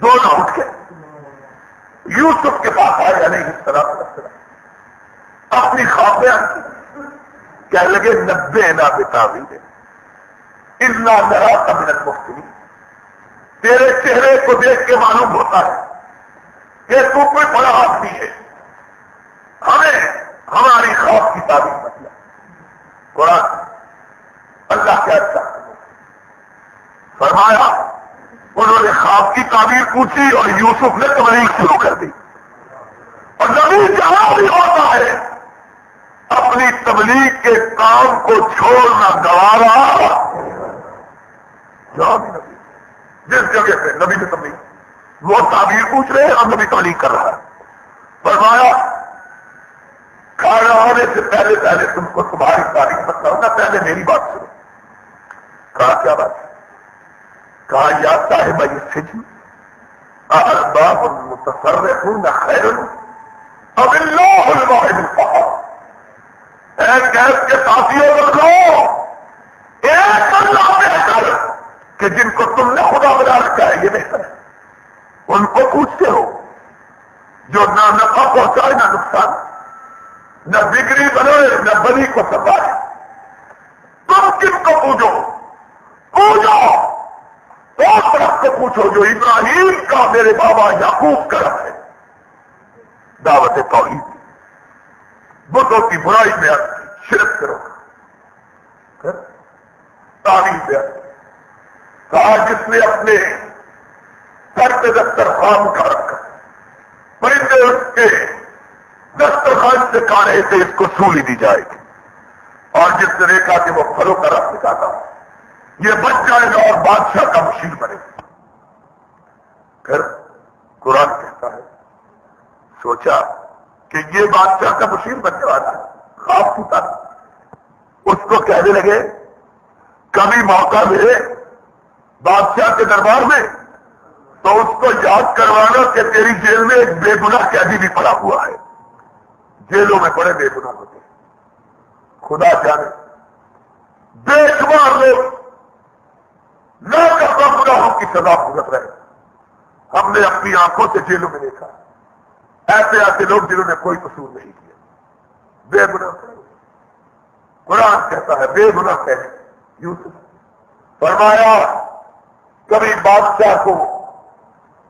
دونوں اٹھ کے یوسف کے پاس آئے علیہ السلام، اپنی خواب بیان کی. کہنے لگے نبئنا بتاویلہ انا نراک من المحسنین. تیرے چہرے کو دیکھ کے معلوم ہوتا ہے کہ تو کوئی بڑا آدمی ہے، ہمیں ہماری خواب کی تعبیر بتلا. قرآن اللہ کیا چاہتے ہیں فرمایا انہوں نے خواب کی تعبیر پوچھی اور یوسف نے تبلیغ شروع کر دی. اور نبی جہاں بھی ہوتا ہے اپنی تبلیغ کے کام کو چھوڑنا گوارا. جہاں بھی نبی جس جگہ پہ نبی نے تبلیغ، وہ تعبیر پوچھ رہے ہیں اور نبی تبلیغ کر رہا ہے. فرمایا کھانا ہونے سے پہلے پہلے تم کو تمہاری تاریخ بتاؤں گا، پہلے میری بات سنو. کہا کیا بات ہے؟ کہا یا صاحب السجن ارباب متصرفون خیر ام اللہ الواحد القہار. اے قید کے ساتھیوں لوگوں، ایک اللہ بہتر کہ جن کو تم نے خدا بنا رکھا ہے یہ بہتر ہے. ان کو پوچھتے ہو جو نہ نفع پہنچائے نہ نقصان، نہ بگڑی بنائے نہ بلی کو سنبھالے. تم کن کو پوچھو؟ پوچھو اس طرف کو پوچھو جو ابراہیم کا میرے بابا یعقوب کا رب ہے. دعوت توحید، بتوں کی برائی میں شرک کرو. تعلیم دیا کہا جس نے اپنے سر پہ دسترخوان کا رکھا، پرندے اس کے دسترخوان سے کھا رہے تھے، اس کو سولی دی جائے گی. اور جس نے دیکھا کہ وہ پھلوں کا رس نکالا یہ بچ جائے گا اور بادشاہ کا مشیر بنے گا. پھر قرآن کہتا ہے سوچا کہ یہ بادشاہ کا مشیر بننے والا ہے، خواب کی طرح اس کو کہنے لگے کبھی موقع ملے بادشاہ کے دربار میں تو اس کو یاد کروانا کہ تیری جیل میں ایک بے گناہ قیدی بھی پڑا ہوا ہے. جیلوں میں بڑے بے گناہ ہوتے ہیں، خدا جانے بے شمار لوگ نہ کرتا گناہوں کی سزا بھگت رہے. ہم نے اپنی آنکھوں سے جیلوں میں دیکھا ایسے ایسے لوگ جنہوں نے کوئی قصور نہیں کیا، بے گناہ کرے. قرآن کہتا ہے بے گناہ کہے. یوسف فرمایا کبھی بادشاہ کو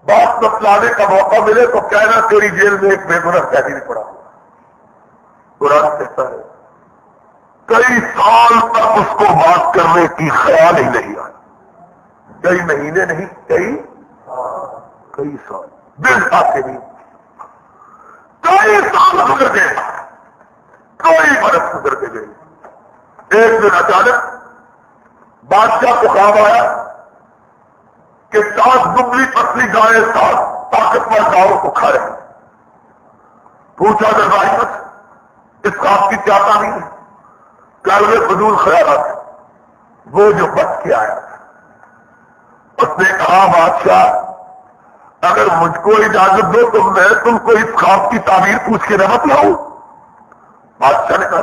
بات بتلانے کا موقع ملے تو کہنا تیری جیل میں ایک بے گناہ قیدی بھی پڑا ہوا. قرآن کہتا ہے کئی سال تک اس کو بات کرنے کی خیال ہی نہیں آیا. کئی مہینے نہیں، کئی سال دل آتے نہیں. کئی سال گزر گئے، کئی برس گزر کے گئے. ایک دن اچانک بادشاہ کو خواب آیا کہ 7 دبلی پتلی گائے 7 طاقتور گاؤں کو کھا رہے ہیں. پوچھا درباری اس خواب کی کیا تعبیر ہے؟ کالے فضول خیالات. وہ جو بچ کے آیا اس نے کہا بادشاہ اگر مجھ کو اجازت دو تو میں تم کو اس خواب کی تعبیر پوچھ کے نہ بتلاؤں. بادشاہ نے کہا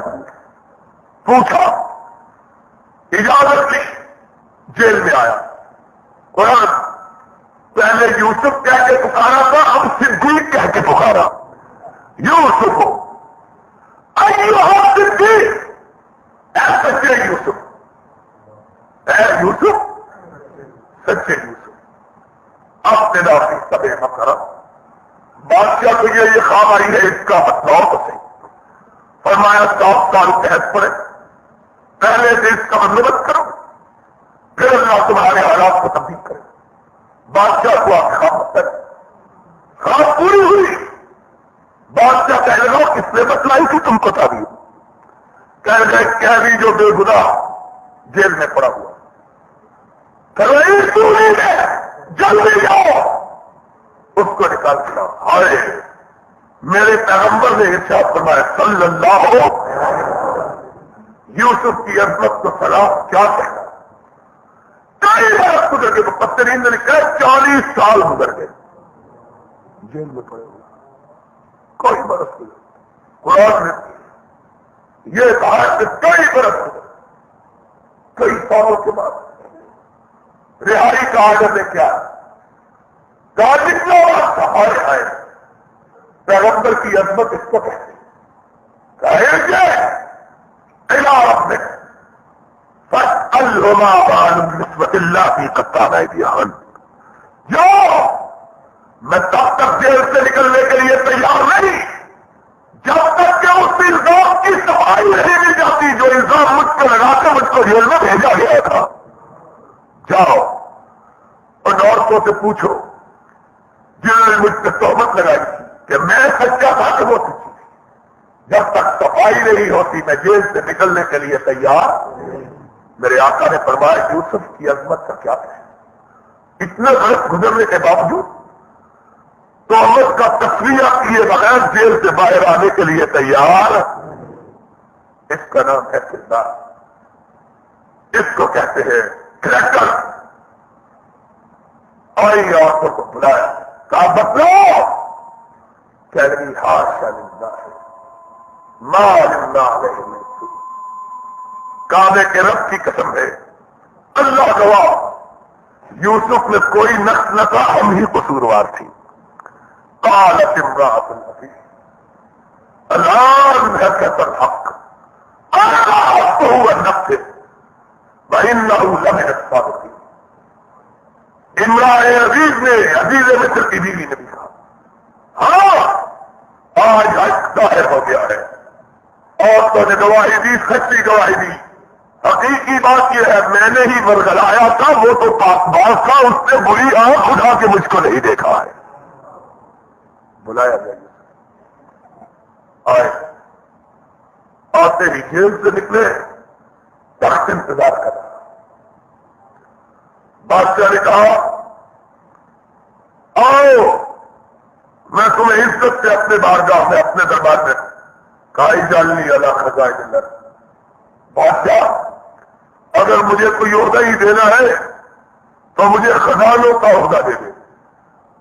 پوچھا، اجازت لی، جیل میں آیا. قرآن پہلے یوسف کہہ کے پکارا تھا، اب صدیق کہہ کے پکارا. یوسف ہو ایھا صدیق، اے سچے یوسف، اے یوسف سچے یوسف. اب تدافی سب مکرم. بادشاہ کو یہ خواب آئی ہے، اس کا بتلاؤ تو صحیح. فرمایا 7 سال قید پڑے، پہلے سے اس کا بندوبست کرو، پھر اللہ تمہارے حالات کو تبدیل کرے. بادشاہ کو آپ خواب بتائے. خواب پوری ہوئی. بادشاہ کہہ لگا کس نے بتلائی تھی تم کو تعبیر؟ کہہ گئے قیدی جو بے گناہ جیل میں پڑا ہوا. جلدی جاؤ اس کو نکال کے لاؤ. ہائے میرے پیغمبر نے ارشاد فرمایا صلی اللہ علیہ وسلم، یوسف کی عظمت کو سلام کیا کہنا. کئی برس گزر گئے. مفسرین نے لکھا 40 سال گزر گئے جیل میں پڑے ہوئے. کوئی برس گزر. قرآن نے یہ کہا کہ کئی برس گزر، کئی سالوں کے بعد رہائی کا آرڈر لے کے آیا. کہا جتنا بات سہارے آئے پیغمبر کی عظمت اس کو کہتے اپنے نسبت اللہ کی قطار دیا. جو میں تب تک جیل سے نکلنے کے لیے تیار نہیں جب تک کہ اس الزام کی صفائی نہیں مل جاتی جو الزام مجھ کو لگا کر مجھ کو جیل میں بھیجا گیا تھا. جاؤ ان عورتوں سے پوچھو جنہوں نے مجھ پہ تہمت لگائی تھی کہ میں سچا تھا کہ وہ سچی تھی. جب تک صفائی نہیں ہوتی میں جیل سے نکلنے کے لیے تیار. میرے آقا نے فرمایا یوسف کی عظمت کا کیا ہے. اتنے برس گزرنے کے باوجود تہمت کا تصویہ کیے بغیر جیل سے باہر آنے کے لیے تیار. اس کا نام ہے کردار. اس کو کہتے ہیں کریکٹر. آئی عورتوں کو بلایا، کہا بتلاؤ. کہہ رہی ہاشا للہ ہے ما للہ علیہ من سوء. کعبے کے رب کی قسم ہے، اللہ گواہ یوسف میں کوئی نقص نہ تھا، ہم ہی قصوروار تھی. قالت امرأة العزیز الآن حقیقت الحق انا هو النفس وانه لمن الصادقین. امرأة عزیز نے عزیز مصر کی بیوی نے بھی کہا ہاں آج حق ظاہر ہو گیا ہے. عورتوں نے گواہی دی، سچی گواہی دی. حقیقی بات یہ ہے میں نے ہی ورگلایا تھا، وہ تو پاک باز تھا، اس نے بری آنکھ اٹھا کے مجھ کو نہیں دیکھا ہے. بلایا گیا آئے. آتے ہی جیل سے نکلے، تخت انتظار کر رہا. بادشاہ نے کہا آؤ میں تمہیں عزت سے اپنے بارگاہ میں اپنے دربار میں کائی جالنی اللہ خزائن اللہ. بادشاہ اگر مجھے کوئی عہدہ ہی دینا ہے تو مجھے خزانوں کا عہدہ دے دے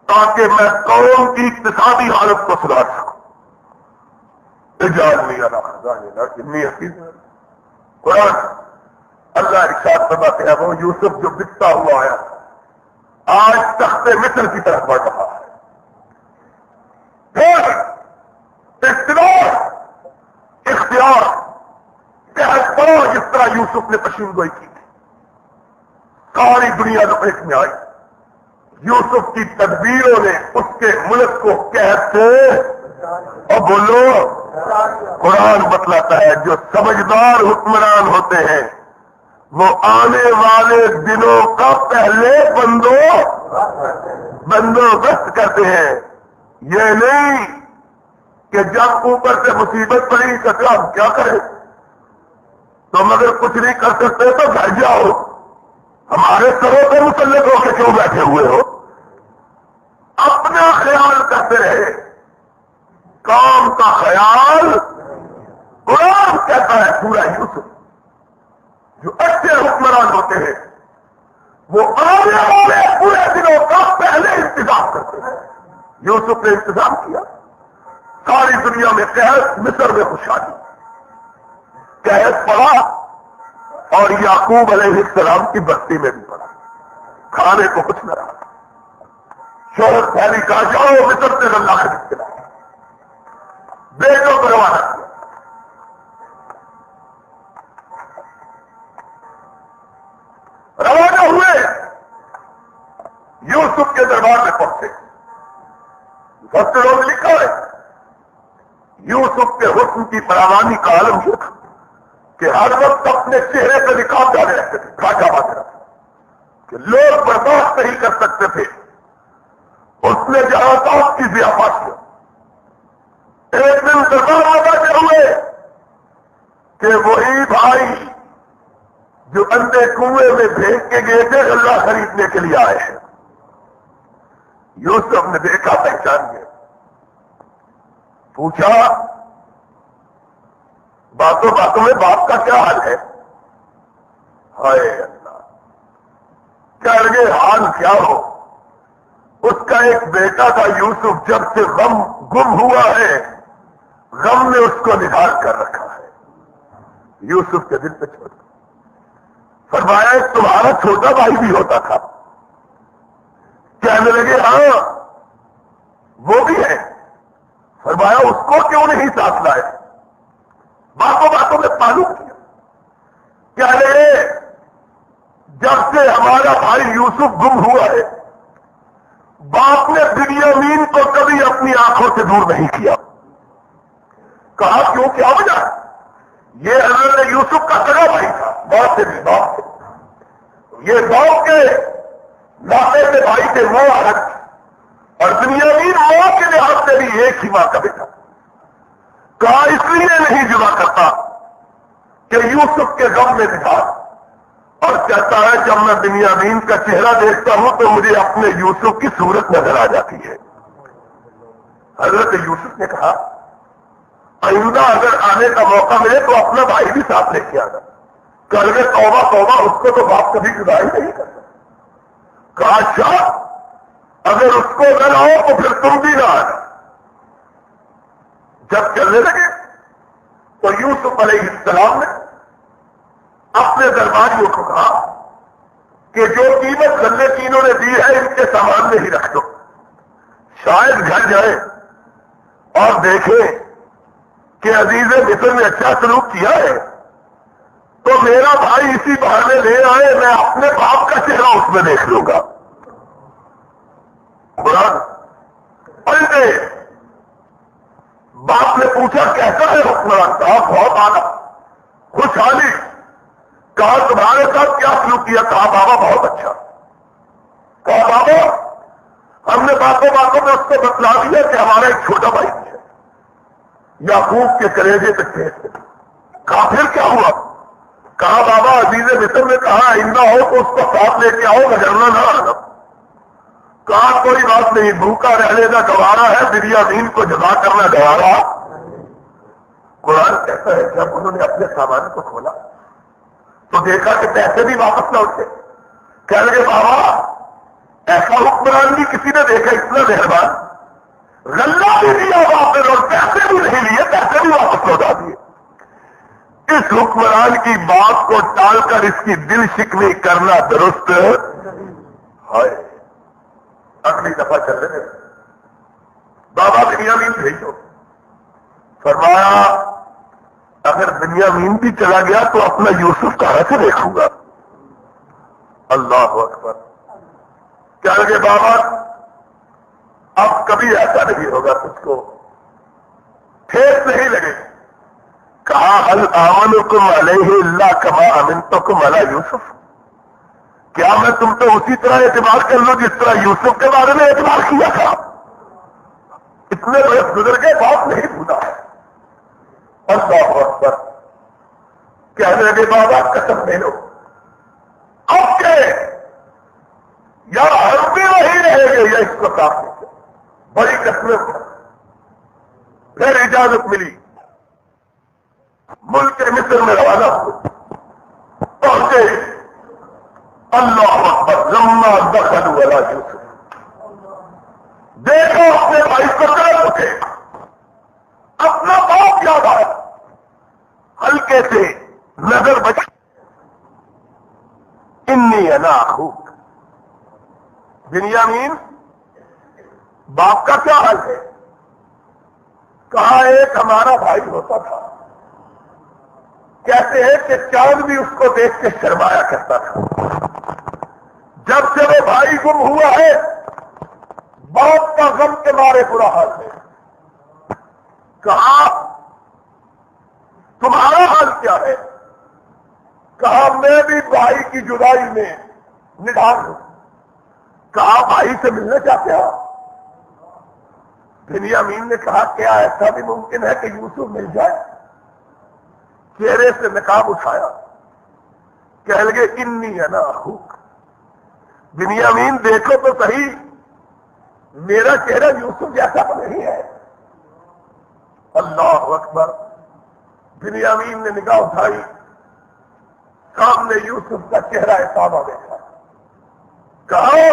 تاکہ میں قوم کی اقتصادی حالت کو سدھار سکوں. اجعلنی علی خزائن الارض انی حفیظ. قرآن اللہ ارشاد فرماتے ہیں وہ یوسف جو بکتا ہوا آیا آج تخت مصر کی طرف بڑھ رہا ہے. پھر اقتدار اختیار قحط پڑا جس طرح یوسف نے پشین گوئی کی تھی. ساری دنیا لپیٹ میں آئی. یوسف کی تدبیروں نے اس کے ملک کو قحط سے اور بولو قرآن بتلاتا ہے جو سمجھدار حکمران ہوتے ہیں وہ آنے والے دنوں کا پہلے بندوبست کرتے ہیں. یہ نہیں کہ جب اوپر سے مصیبت پڑی تو ہم کیا کریں، تم اگر کچھ نہیں کر سکتے تو گھر جاؤ، ہمارے سروں پہ مسلط ہو کے کیوں بیٹھے ہوئے ہو. اپنا خیال کرتے رہے، کام کا خیال قرآن کہتا ہے. پورا یوسف جو اچھے حکمران ہوتے ہیں وہ آنے والے پورے دنوں کا پہلے انتظام کرتے ہیں. یوسف نے انتظام کیا، ساری دنیا میں قحط، مصر میں خوشحالی، قحط پڑا اور یعقوب علیہ السلام کی بستی میں بھی پڑا، کھانے کو کچھ نہ رہا. شہرت پھیلی، کہا جاؤ مصر سے غلہ خرید کے لاؤ، بیٹوں کو روانہ کیا. روانہ ہوئے، یوسف کے دربار میں پہنچے. مفسروں نے لکھا ہے یوسف کے حسن کی فراوانی کا عالم یہ تھا کہ ہر وقت اپنے چہرے پہ نقاب ڈالے رہتے تھے، کھاجا باندھ رہا کہ لوگ برداشت نہیں کر سکتے تھے. اس نے جہاں تھا اس کی ضیافت کیا. ایک دن دربار آگا کے ہوئے کہ وہی بھائی جو اندھے کنویں میں بھیج کے گئے تھے غلہ خریدنے کے لیے آئے ہیں. یوسف نے دیکھا، پہچان گیا، پوچھا باتوں باتوں میں باپ کا کیا حال ہے؟ ہائے اللہ، کیا لگے حال کیا ہو. اس کا ایک بیٹا تھا یوسف، جب سے غم گم ہوا ہے غم نے اس کو نگال کر رکھا ہے. یوسف کے دل پہ چھوڑا. فرمایا تمہارا چھوٹا بھائی بھی ہوتا تھا. کہنے لگے ہاں وہ بھی ہے. فرمایا اس کو کیوں نہیں ساتھ لائے؟ باتوں باتوں میں معلوم کیا. کہنے لگے جب سے ہمارا بھائی یوسف گم ہوا ہے باپ نے بنیامین کو کبھی اپنی آنکھوں سے دور نہیں کیا. کہا کیوں، کیا وجہ؟ یہ حضرت یوسف کا سگا بھائی تھا، باپ سے بھی، باپ سے. یہ باپ کے ناطے سے بھائی سے وہ الگ، اور بنیامین ماں کے لحاظ سے بھی ایک ہی ماں کا بیٹا. کہا اس لیے نہیں جدا کرتا کہ یوسف کے غم میں دکھا، اور کہتا ہے جب میں بنیامین کا چہرہ دیکھتا ہوں تو مجھے اپنے یوسف کی صورت نظر آ جاتی ہے. حضرت یوسف نے کہا آئندہ اگر آنے کا موقع ملے تو اپنا بھائی بھی ساتھ لے کے آنا. کر کے توبہ توبہ، اس کو تو باپ کبھی جدا ہی نہیں کرتا. کہا اچھا اگر اس کو نہ لاؤ تو پھر تم بھی نہ آنا. جب چلنے لگے تو یوسف علیہ السلام نے اپنے درباریوں کو کہا کہ جو قیمت غلے کی انہوں نے دی ہے ان کے سامان میں ہی رکھ دو، شاید گھر جائے اور دیکھے کہ عزیز مصر نے اچھا سلوک کیا ہے تو میرا بھائی اسی بہانے لے آئے، میں اپنے باپ کا چہرہ اس میں دیکھ لوں گا. قرآن پلٹے. باپ نے پوچھا کیسا ہے حکمران؟ کہا بہت اعلیٰ، خوشحالی. کہا تمہارے ساتھ کیا سلوک کیا؟ کہا بابا بہت اچھا. کہا بابا ہم نے باتوں باتوں میں اس کو بتلا دیا کہ ہمارا ایک چھوٹا بھائی ہے، یعقوب کے کلیجے پہ ٹھیک. کہا پھر کیا ہوا؟ کہا بابا عزیز مصر نے کہا آئندہ ہو تو اس کو ساتھ لے کے آؤ، وگرنہ نہ آنا. کہا کوئی بات نہیں، بھوکا رہ لینا گوارا ہے، بنیامین کو جزا کرنا گوارا. قرآن کہتا ہے جب انہوں نے اپنے سامان کو کھولا تو دیکھا کہ پیسے بھی واپس نہ اٹھے. کہنے لگے بابا ایسا حکمران بھی کسی نے دیکھا اتنا مہربان، غلہ بھی دیا واپس اور پیسے بھی نہیں لیے، پیسے بھی واپس لوٹا دیے. اس حکمران کی بات کو ٹال کر اس کی دل شکنی کرنا درست ہے. اگلی دفعہ چل رہے بابا بنیامین بھیجو. فرمایا اگر بنیامین بھی چلا گیا تو اپنا یوسف کہاں سے دیکھوں گا؟ اللہ اکبر. کیا لگے بابا اب کبھی ایسا نہیں ہوگا تجھ کو ٹھیس نہیں لگے. کہا هل آمنکم علیہ الا کما امنتکم علی یوسف, کیا میں تم پہ اسی طرح اعتبار کر لوں جس طرح یوسف کے بارے میں اعتبار کیا تھا؟ اتنے برس گزر گئے, بات نہیں بھولا. اللہ اکبر. کہنے لگے بابا قسم لے لو اب کہ یا ہم بھی وہی رہے گے یا اس کو کافی. بڑی قسمیں اٹھا. پھر اجازت ملی, ملک مصر میں روانہ ہوئے. پہنچے اللہ اکبر لما دخلوا علی یوسف, دیکھو اپنے بھائی کو کر اٹھے, اپنا باپ یاد آیا, ہلکے سے نظر بچا. انی انا اخوک. بنیامین باپ کا کیا حال ہے؟ کہا ایک ہمارا بھائی ہوتا تھا, کہتے ہیں کہ چاند بھی اس کو دیکھ کے شرمایا کرتا تھا. جب سے وہ بھائی گم ہوا ہے باپ کا غم کے مارے برا حال ہے. کہا تمہارا حال کیا ہے؟ کہا میں بھی بھائی کی جدائی میں نڈھال ہوں. کہا بھائی سے ملنا چاہتے ہو؟ بنیامین نے کہا کیا ایسا بھی ممکن ہے کہ یوسف مل جائے؟ چہرے سے نقاب اٹھایا, کہہ لگے انی انا اخوک. بنیامین دیکھو تو صحیح, میرا چہرہ یوسف جیسا تو نہیں ہے. اللہ اکبر. بنیامین نے نگاہ اٹھائی, سامنے یوسف کا چہرہ صحابہ دیکھا. کہا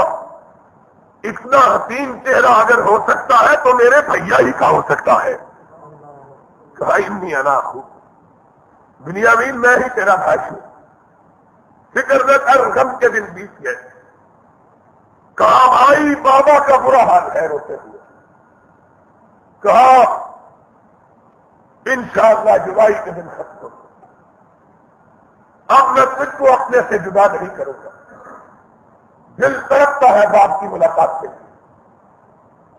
اتنا حسین چہرہ اگر ہو سکتا ہے تو میرے بھیا ہی کا ہو سکتا ہے. کہا انی انا اخوک. بنیامین میں ہی تیرا بھائی ہوں, فکر نہ کر, غم کے دن بیت گئے. کہا بھائی بابا کا برا حال ہے روتے ہوئے. کہا انشاءاللہ جدائی کے دن ختم ہو, اب میں تجھ کو اپنے سے جدا نہیں کروں گا. دل تڑپتا ہے باپ کی ملاقات کے لیے,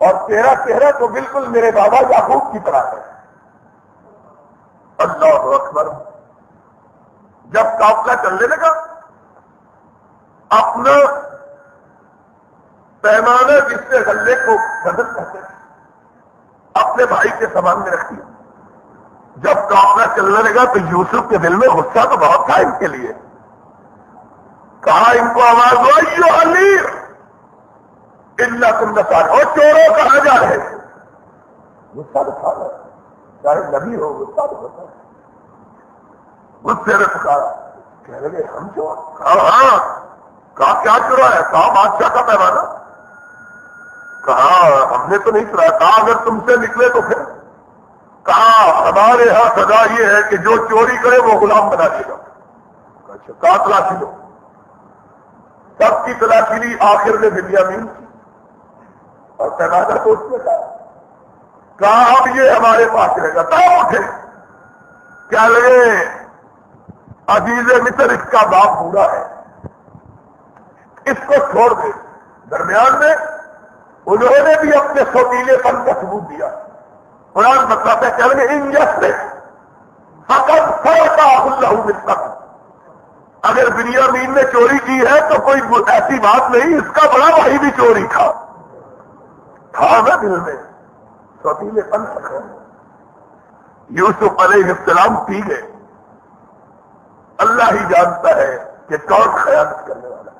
اور تیرا چہرہ تو بالکل میرے بابا یعقوب کی طرح ہے. اللہ اکبر. جب قافلہ چلنے لگا, اپنا پیمانہ جس سے غلے کو وزن کرتے تھے اپنے بھائی کے سامان میں رکھ دیا. جب قافلہ چلنے لگا تو یوسف کے دل میں غصہ تو بہت تھا ان کے لیے. کہا ان کو آواز دو ایو امیر الا تم نصار, اور چوروں کہاں جا رہے ہیں؟ غصہ تو تھا, چاہے نبی ہو غصہ تو ہوتا ہے. غصے میں پکارا, کہہ لگے ہم چور؟ ہاں. کہا کیا چورا ہے؟ کہا بادشاہ کا پیمانہ. کہا ہم نے تو نہیں چرایا. کہا اگر تم سے نکلے تو پھر؟ کہا ہمارے ہاں سزا یہ ہے کہ جو چوری کرے وہ غلام بنا دے گا. اچھا کہا تلاشی لو. سب کی تلاشی لی, آخر میں بنیامین کی, اور پیمانہ تو اس میں تھا. کہا اب یہ ہمارے پاس رہے گا. تب اٹھے, کیا لگے عزیز مصر اس کا باپ بوڑھا ہے, اس کو چھوڑ دے. درمیان میں انہوں نے بھی اپنے سوتیلے پن کا ثبوت دیا. قرآن بتاتا ہے, کیا لگے ان سے فقط فرقہ اللہ بالقتل. اگر بنیامین نے چوری کی ہے تو کوئی ایسی بات نہیں, اس کا بڑا بھائی بھی چوری تھا نا دل میں سوتیلے پن سکھا. یوسف علیہ السلام پی گئے. اللہ ہی جانتا ہے کہ کون خیانت کرنے والا.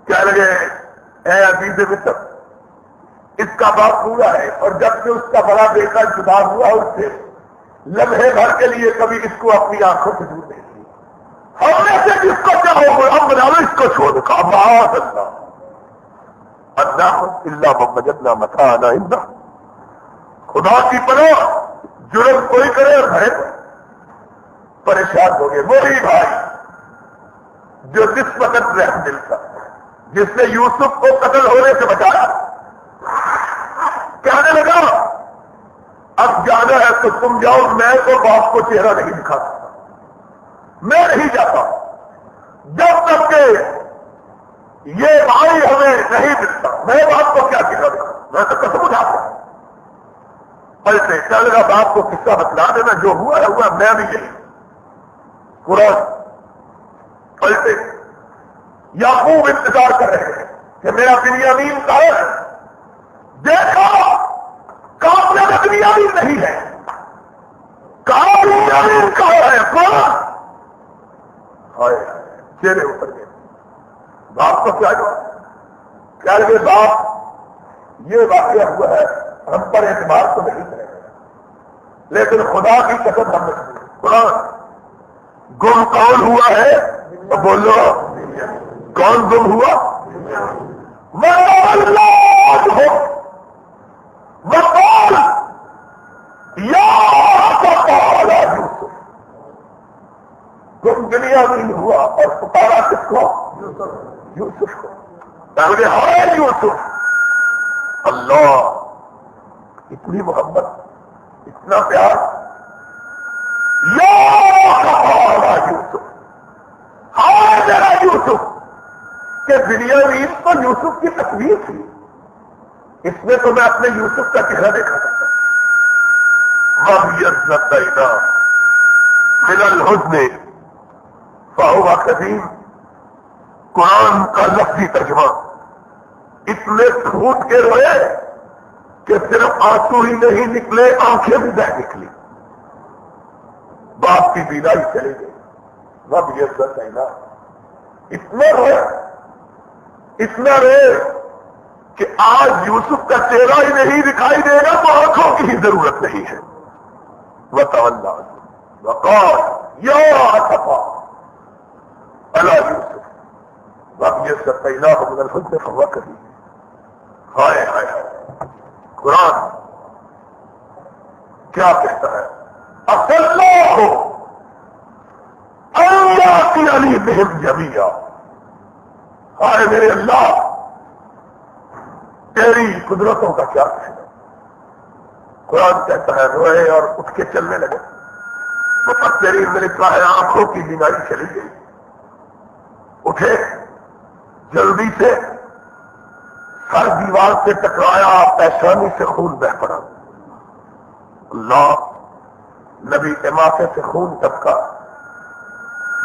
کیا لگے اے عزیز مصر, اس کا باپ پورا ہے, اور جب سے اس کا بڑا بیٹا جدا ہوا اس سے لمحے بھر کے لیے کبھی اس کو اپنی آنکھوں سے دور نہیں کی. ہم نے سے جس کو چاہو غلام بنا لو, اس کو چھوڑ دو. اللہ اللہ وجدنا متاعنا عنده. خدا کی پناہ, جرم کوئی کرے اور بھرے پریشان ہو گئے. وہی بھائی جو نسبتاً رحم دل کا, جس نے یوسف کو قتل ہونے سے بچایا, کہنے لگا اب جانا ہے تو تم جاؤ, میں تو باپ کو چہرہ نہیں دکھا سکتا, میں نہیں جاتا جب تک کہ یہ بھائی ہمیں نہیں ملتا. میں باپ کو کیا چہرہ دکھا, میں تو قسم اٹھاتا. پلٹے کیا لگا باپ کو قصہ بتلا دینا جو ہوا ہے ہوا، میں بھی یہی قرآن پلٹے یعقوب انتظار کر رہے ہیں کہ میرا بنیامین کہاں ہے، دیکھا کامیاب بنیامین نہیں ہے، کہاں بنیامین کہاں ہے کون؟ ہائے چہرے اتر گئے، باپ کو کیا جواب؟ کیا لگے باپ یہ واقعہ ہوا ہے، ہم پر اعتبار تو نہیں کرے گا، لیکن خدا کی قسم ہم نے قرآن گم کون ہوا ہے تو بولو کون گم ہوا؟ وقال یا یوسف، گم بنیامین ہوا اور پکارا کس کو؟ یوسف کو، پہلے ہائے یوسف۔ اللہ اتنی محبت، اتنا پیار، یا یوسف، ہائے میرا یوسف، کہ بنیامین تو یوسف کی تصویر تھی، اس میں تو میں اپنے یوسف کا چہرہ دیکھا تھا۔ وَبِيَزَّتَيْنَا مِنَ الْحُزْنِ فَهُوَ كَظِيمٌ، قرآن کا لفظی ترجمہ، اتنے پھوٹ کے روئے کہ صرف آنسو ہی نہیں نکلے، آنکھیں بھی بہ نکلی، باپ کی بینائی چلی گئی۔ وَبِيَزَّتَيْنَا، اتنا روئے اتنا روئے کہ آج یوسف کا چہرہ ہی نہیں دکھائی دے گا تو آنکھوں کی ہی ضرورت نہیں ہے۔ وَتَوَلَّىٰ وَقَالَ يَا أَسَفَىٰ عَلَىٰ يُوسُفَ وَأَبْيَضَّتْ مِنَ الْحُزْنِ فَهُوَ كَظِيمٌ۔ ہائے ہائے ہائے، قرآن کیا کہتا ہے؟ عَسَى اللَّهُ أَن يَأْتِيَنِي بِهِمْ جَمِيعًا، ہائے میرے اللہ تیری قدرتوں کا کیا کہنا۔ قرآن کہتا ہے روئے اور اٹھ کے چلنے لگے، مفسرین نے لکھا ہے آنکھوں کی بیماری چلی گئی، اٹھے جلدی سے، سر دیوار سے ٹکرایا، پیشانی سے خون بہ پڑا، اللہ نبی کے ماتھے سے خون ٹپکا،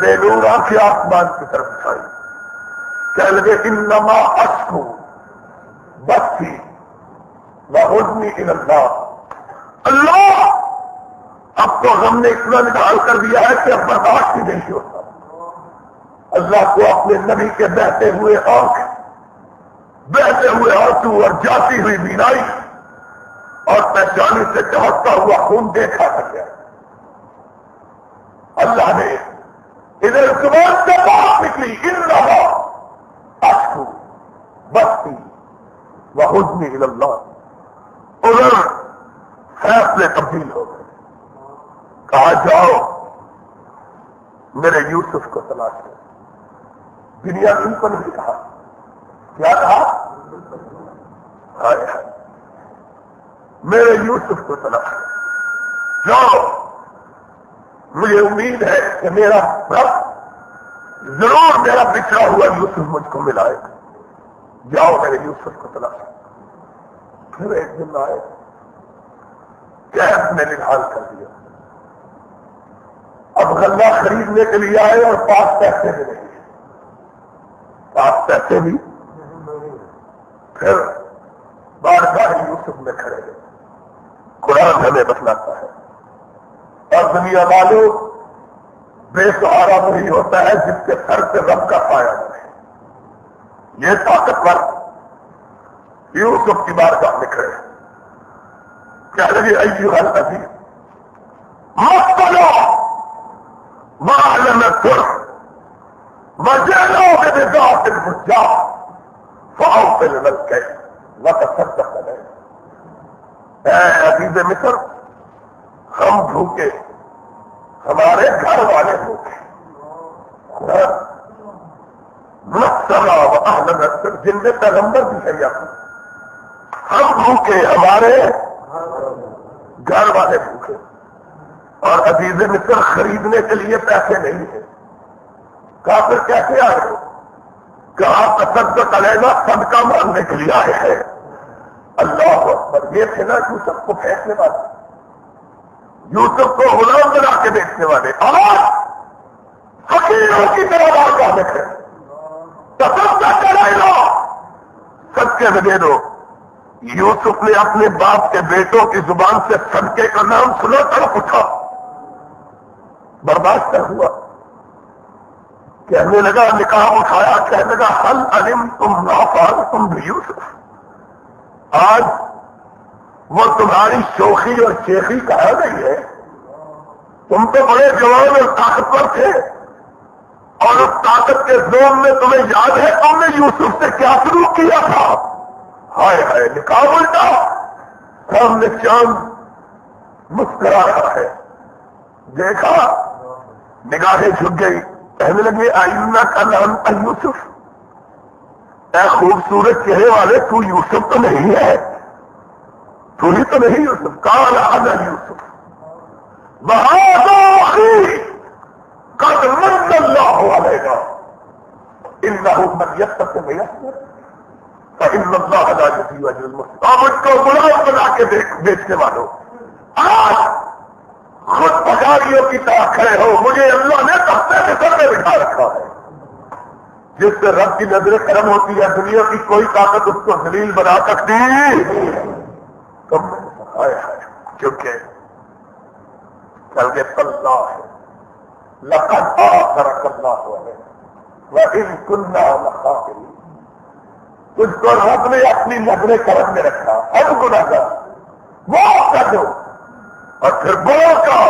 بے نور آنکھیں آسمان کی طرف اٹھائی، کہنے لگے انما اشکو بثی وحزنی الی اللہ، اللہ اب تو غم نے اتنا نکال کر دیا ہے کہ اب برداشت ہی نہیں ہوتا۔ اللہ کو اپنے نبی کے بہتے ہوئے آنکھ، بہتے ہوئے آنسو اور جاتی ہوئی بینائی اور پیشانی سے چمکتا ہوا خون دیکھا سکیا۔ اللہ نے ادھر زبان سے بات نکلی انما اشکو بثی وحزنی الی اللہ، ادھر فیصلے تبدیل ہو گئے، کہا جاؤ میرے یوسف کو تلاش کرو۔ بنیامین کو نہیں کہا، کیا کہا؟ ہائے ہائے میرے یوسف کو تلاش کرو، جاؤ مجھے امید ہے کہ میرا رب ضرور میرا بچھڑا ہوا یوسف مجھ کو ملائے گا، جاؤ میرے یوسف کو تلاش کرو۔ پھر ایک دن آئے، قحط نے نڈال کر دیا، اب غلہ خریدنے کے لیے آئے اور پاس پیسے بھی نہیں، پاس پیسے بھی، پھر بارگاہ یوسف میں کھڑے گئے۔ قرآن ہمیں بتلاتا ہے اور دنیا والوں بے سہارا وہی ہوتا ہے جس کے سر سے رب کا سایہ رہے۔ یہ طاقتور یوسف کی بارگاہ میں کھڑے، کیا لگے ایھا العزیز مطلع معلم السر وجعلوا بذات الفجار فاوفل لنا الكيل وتصدق علينا۔ اے عزیز مصر، ہم بھوکے، ہمارے گھر والے بھوکے، نفسنا واہلنا السر، جن میں پیغمبر بھی ہے یہاں، ہم بھوکے، ہمارے گھر والے بھوکے، اور عزیز مصر خریدنے کے لیے پیسے نہیں ہیں۔ کافر کیسے آئے ہو؟ کہا تصدق علینا، صدقہ مانگنے کے لیے آئے ہیں۔ اللہ اکبر، یہ تھے نا یوسف کو پھینکنے والے، یوسف کو غلام بنا کے بیچنے والے اور فقیروں کی طرح بات کر دیکھے تصدق کرے لو صدقے میں دے دو. یوسف نے اپنے باپ کے بیٹوں کی زبان سے صدقے کا نام سنا تڑپ اٹھا, برداشت ہوا, کہنے لگا, نکاح اٹھایا, کہنے لگا حل علمتم ما فعلتم بیوسف, آج وہ تمہاری شوخی اور شیخی کہا گئی ہے, تم تو بڑے جوان اور طاقتور تھے اور اس طاقت کے زور میں تمہیں یاد ہے تم نے یوسف سے کیا سلوک کیا تھا. ہائے ہائے, نکاح الٹا, سامنے چاند مسکرا رہا ہے, دیکھا نگاہیں جھک گئی, کہنے لگے آئینہ کا نام تھا یوسف, اے خوبصورت چہرے والے تو یوسف تو نہیں ہے, تو ہی تو نہیں یوسف. قال انا یوسف وهذا قد من اللہ علیہ انہ من یتق ویصبر فإن اللہ لا یضیع اجر المحسنین. آپ مجھ کو غلام بنا کے بیچنے والوں, آج خود پکاریوں کی طرح کھڑے ہو, مجھے اللہ نے تختے کے سر میں بٹھا رکھا ہے. جس سے رب کی نظر کرم ہوتی ہے دنیا کی کوئی طاقت اس کو ذلیل بنا سکتی تم آئے ہے, کیونکہ چل کے اللہ ہے لقد آثرک اللہ علیہ وإن كنا لخاطئین. تجھ کو رب نے اپنی نظر کرم میں رکھا, اب گناہ کر وہ کر دو, اور پھر بڑوں کا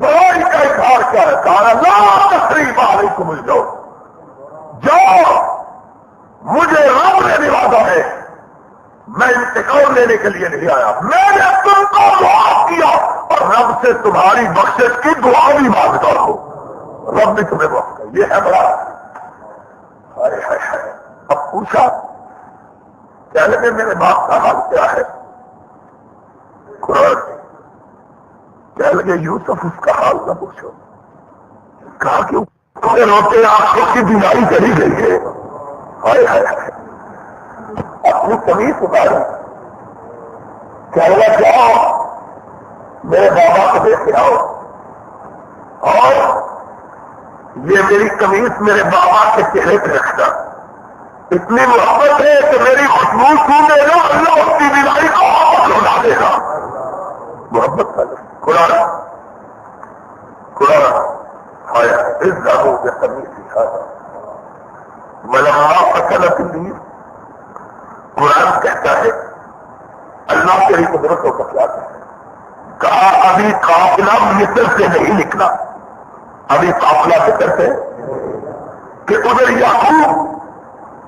بڑائی کا اظہار کیا ہے, کہا لا تثریب علیکم اليوم, جو مجھے رب نے نوازا ہے میں انتقام لینے کے لیے نہیں آیا, میں نے تم کو معاف کیا اور رب سے تمہاری بخشش کی دعا بھی مانگتا ہوں, رب نے تمہیں معاف کیا. یہ ہے بڑا ہائے ہائے ہائے. اب پوچھا کہہ لگے میرے باپ کا حال کیا ہے, قرآن کہہ لگے یوسف اس کا حال نہ پوچھو. کہا کہ روتے آنکھوں کی بیماری چلی گئی ہے. ہائے ہائے ہائے, اپنی قمیص اتاری, کہہ لگا جاؤ میرے بابا کو دیکھ کے آؤ, اور یہ میری قمیص میرے بابا کے چہرے پہ رکھنا, اتنی محبت ہے کہ میری خوشبو سونے گا اللہ اس کی بیماری کو واپس لوٹا دے گا. محبت کا قرآن آیا اذهبوا بقميصي هذا ولما فصلت النير. قرآن کہتا ہے اللہ تیری قدرتوں کا کیا ہے, کہا ابھی قافلہ مصر سے نہیں نکلا, ابھی قافلہ مصر سے کہ ادھر یعقوب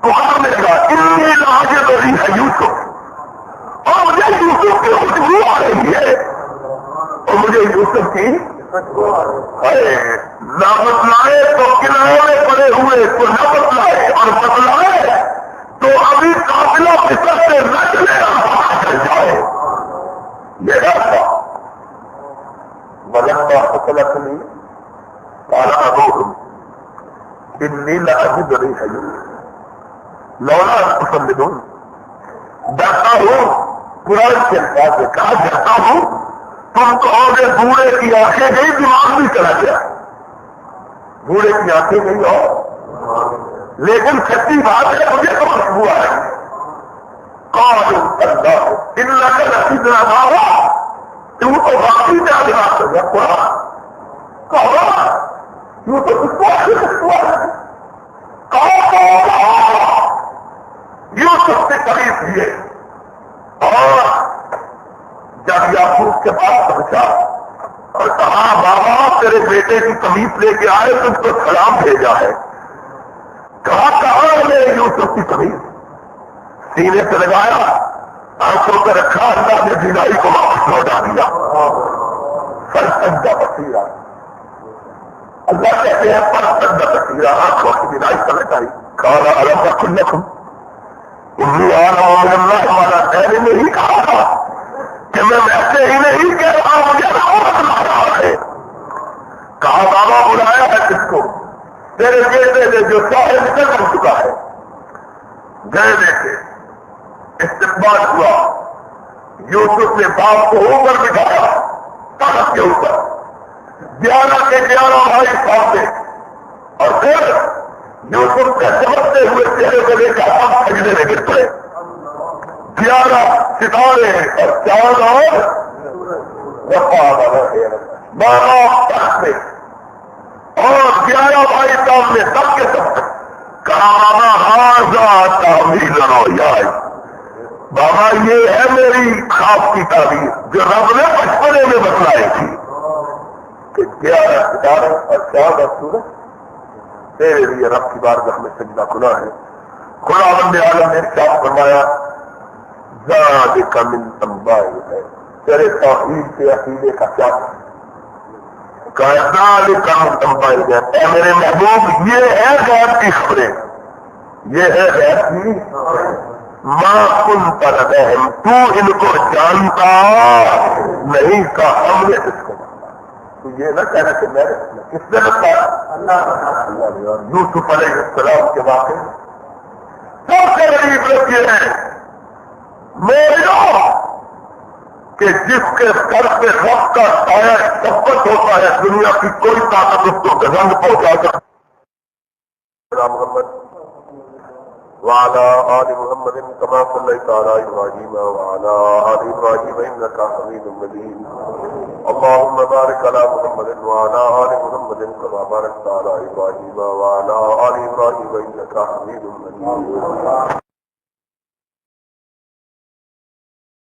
پکارنے لگا انی لاجد ریح یوسف, اور مجھے یوسف کی خوشبو آ رہی ہے, اور مجھے یوسف کی نہ بتلائے تو کنارے میں پڑے ہوئے تو نہ بتلائے, اور بتلائے تو ابھی قافلہ مصر سے نکلے چل جائے. یہ راستہ ولما فصلت النير قال ابوهم انی لاجد ریح یوسف لولا تصدقون. ڈرتا ہوں, قرآن کے الفاظ سے کہا ڈرتا ہوں تم تو اور بوڑھے کی آنکھیں گئی دماغ بھی چلا گیا, بوڑھے کی آنکھیں گئی اور لیکن سچی بات ہے مجھے تو خوشبو آ رہی ہے. قالوا اللہ انک لفی ضلال, تو واقعی میں آدھا ہو گیا. قرآن کہا یوں تو اس کو خوشبو آ رہی ہے. یوسف سے قریب دیے, اور جب یعقوب کے پاس پہنچا اور کہا بابا تیرے بیٹے کی قمیص لے کے آئے تم کو سلام بھیجا ہے. کہاں لے یوسف کی قمیص, سینے سے لگایا, آنکھوں پہ رکھا, اللہ نے بینائی کو واپس لوٹا دیا. فرسدہ بصیرہ, اللہ کہتے ہیں فرسدہ بصیرہ, آنکھوں کی بینائی سے لگائی. قال الم اقل لکم انی اعلم من اللہ ما لا تعلمون. میں نے نہیں کہا تھا کہ میں ویسے ہی نہیں کہہ رہا, مجھے بلا رہا ہے. کہا بابا بلایا ہے کس کو, تیرے بیٹے نے جو چاہے نکل کر چکا ہے. گئے بیٹے, استقبال ہوا, یوسف نے باپ کو اوپر بٹھایا, تخت کے اوپر 11 کے 11 بھائی سامنے، اور پھر یوسف کے چمکتے ہوئے چہرے کو لے کر آپ سجدے میں گر پڑے. 11 ستارے اور چاند اور ماں باپ تخت میں اور 11 بھائی سامنے، سب کے سب کہا بابا ہاضا تعمیر رویائی، بابا یہ ہے میری خواب کی تعبیر جو رب نے بچپنے میں بتلائی تھی کہ 11 ستارے اور چاند اور سورج تیرے لیے رب کی بارگاہ میں سجدہ گناہ ہے. خداوند عالم نے ارشاد فرمایا ذالک من انباء ہے، تیرے توحید کے عقیدے کا کیا ذالک من انباء ہے. اے میرے محبوب یہ ہے غیب کی خبریں، یہ ہے غیب کی ما کنت لدیہم، تو ان کو جانتا نہیں تھا، ہم نے اس کو جانا. تو یہ نہ کہنا کہ میں کس نے بتایا؟ اللہ. یوسف علیہ السلام کے واقعے سب سے بڑی عبرت یہ ہے میرا کہ جس کے سر پہ رب کا سایہ ثبت ہوتا ہے دنیا کی کوئی طاقت اس کو گزنگ پہنچا سکتی. محمد وعلى آل محمد كما صليت على إبراهيم وعلى آل إبراهيم إنك حميد مجيد. اللهم بارك على محمد وعلى آل محمد كما باركت على إبراهيم وعلى آل إبراهيم إنك حميد مجيد.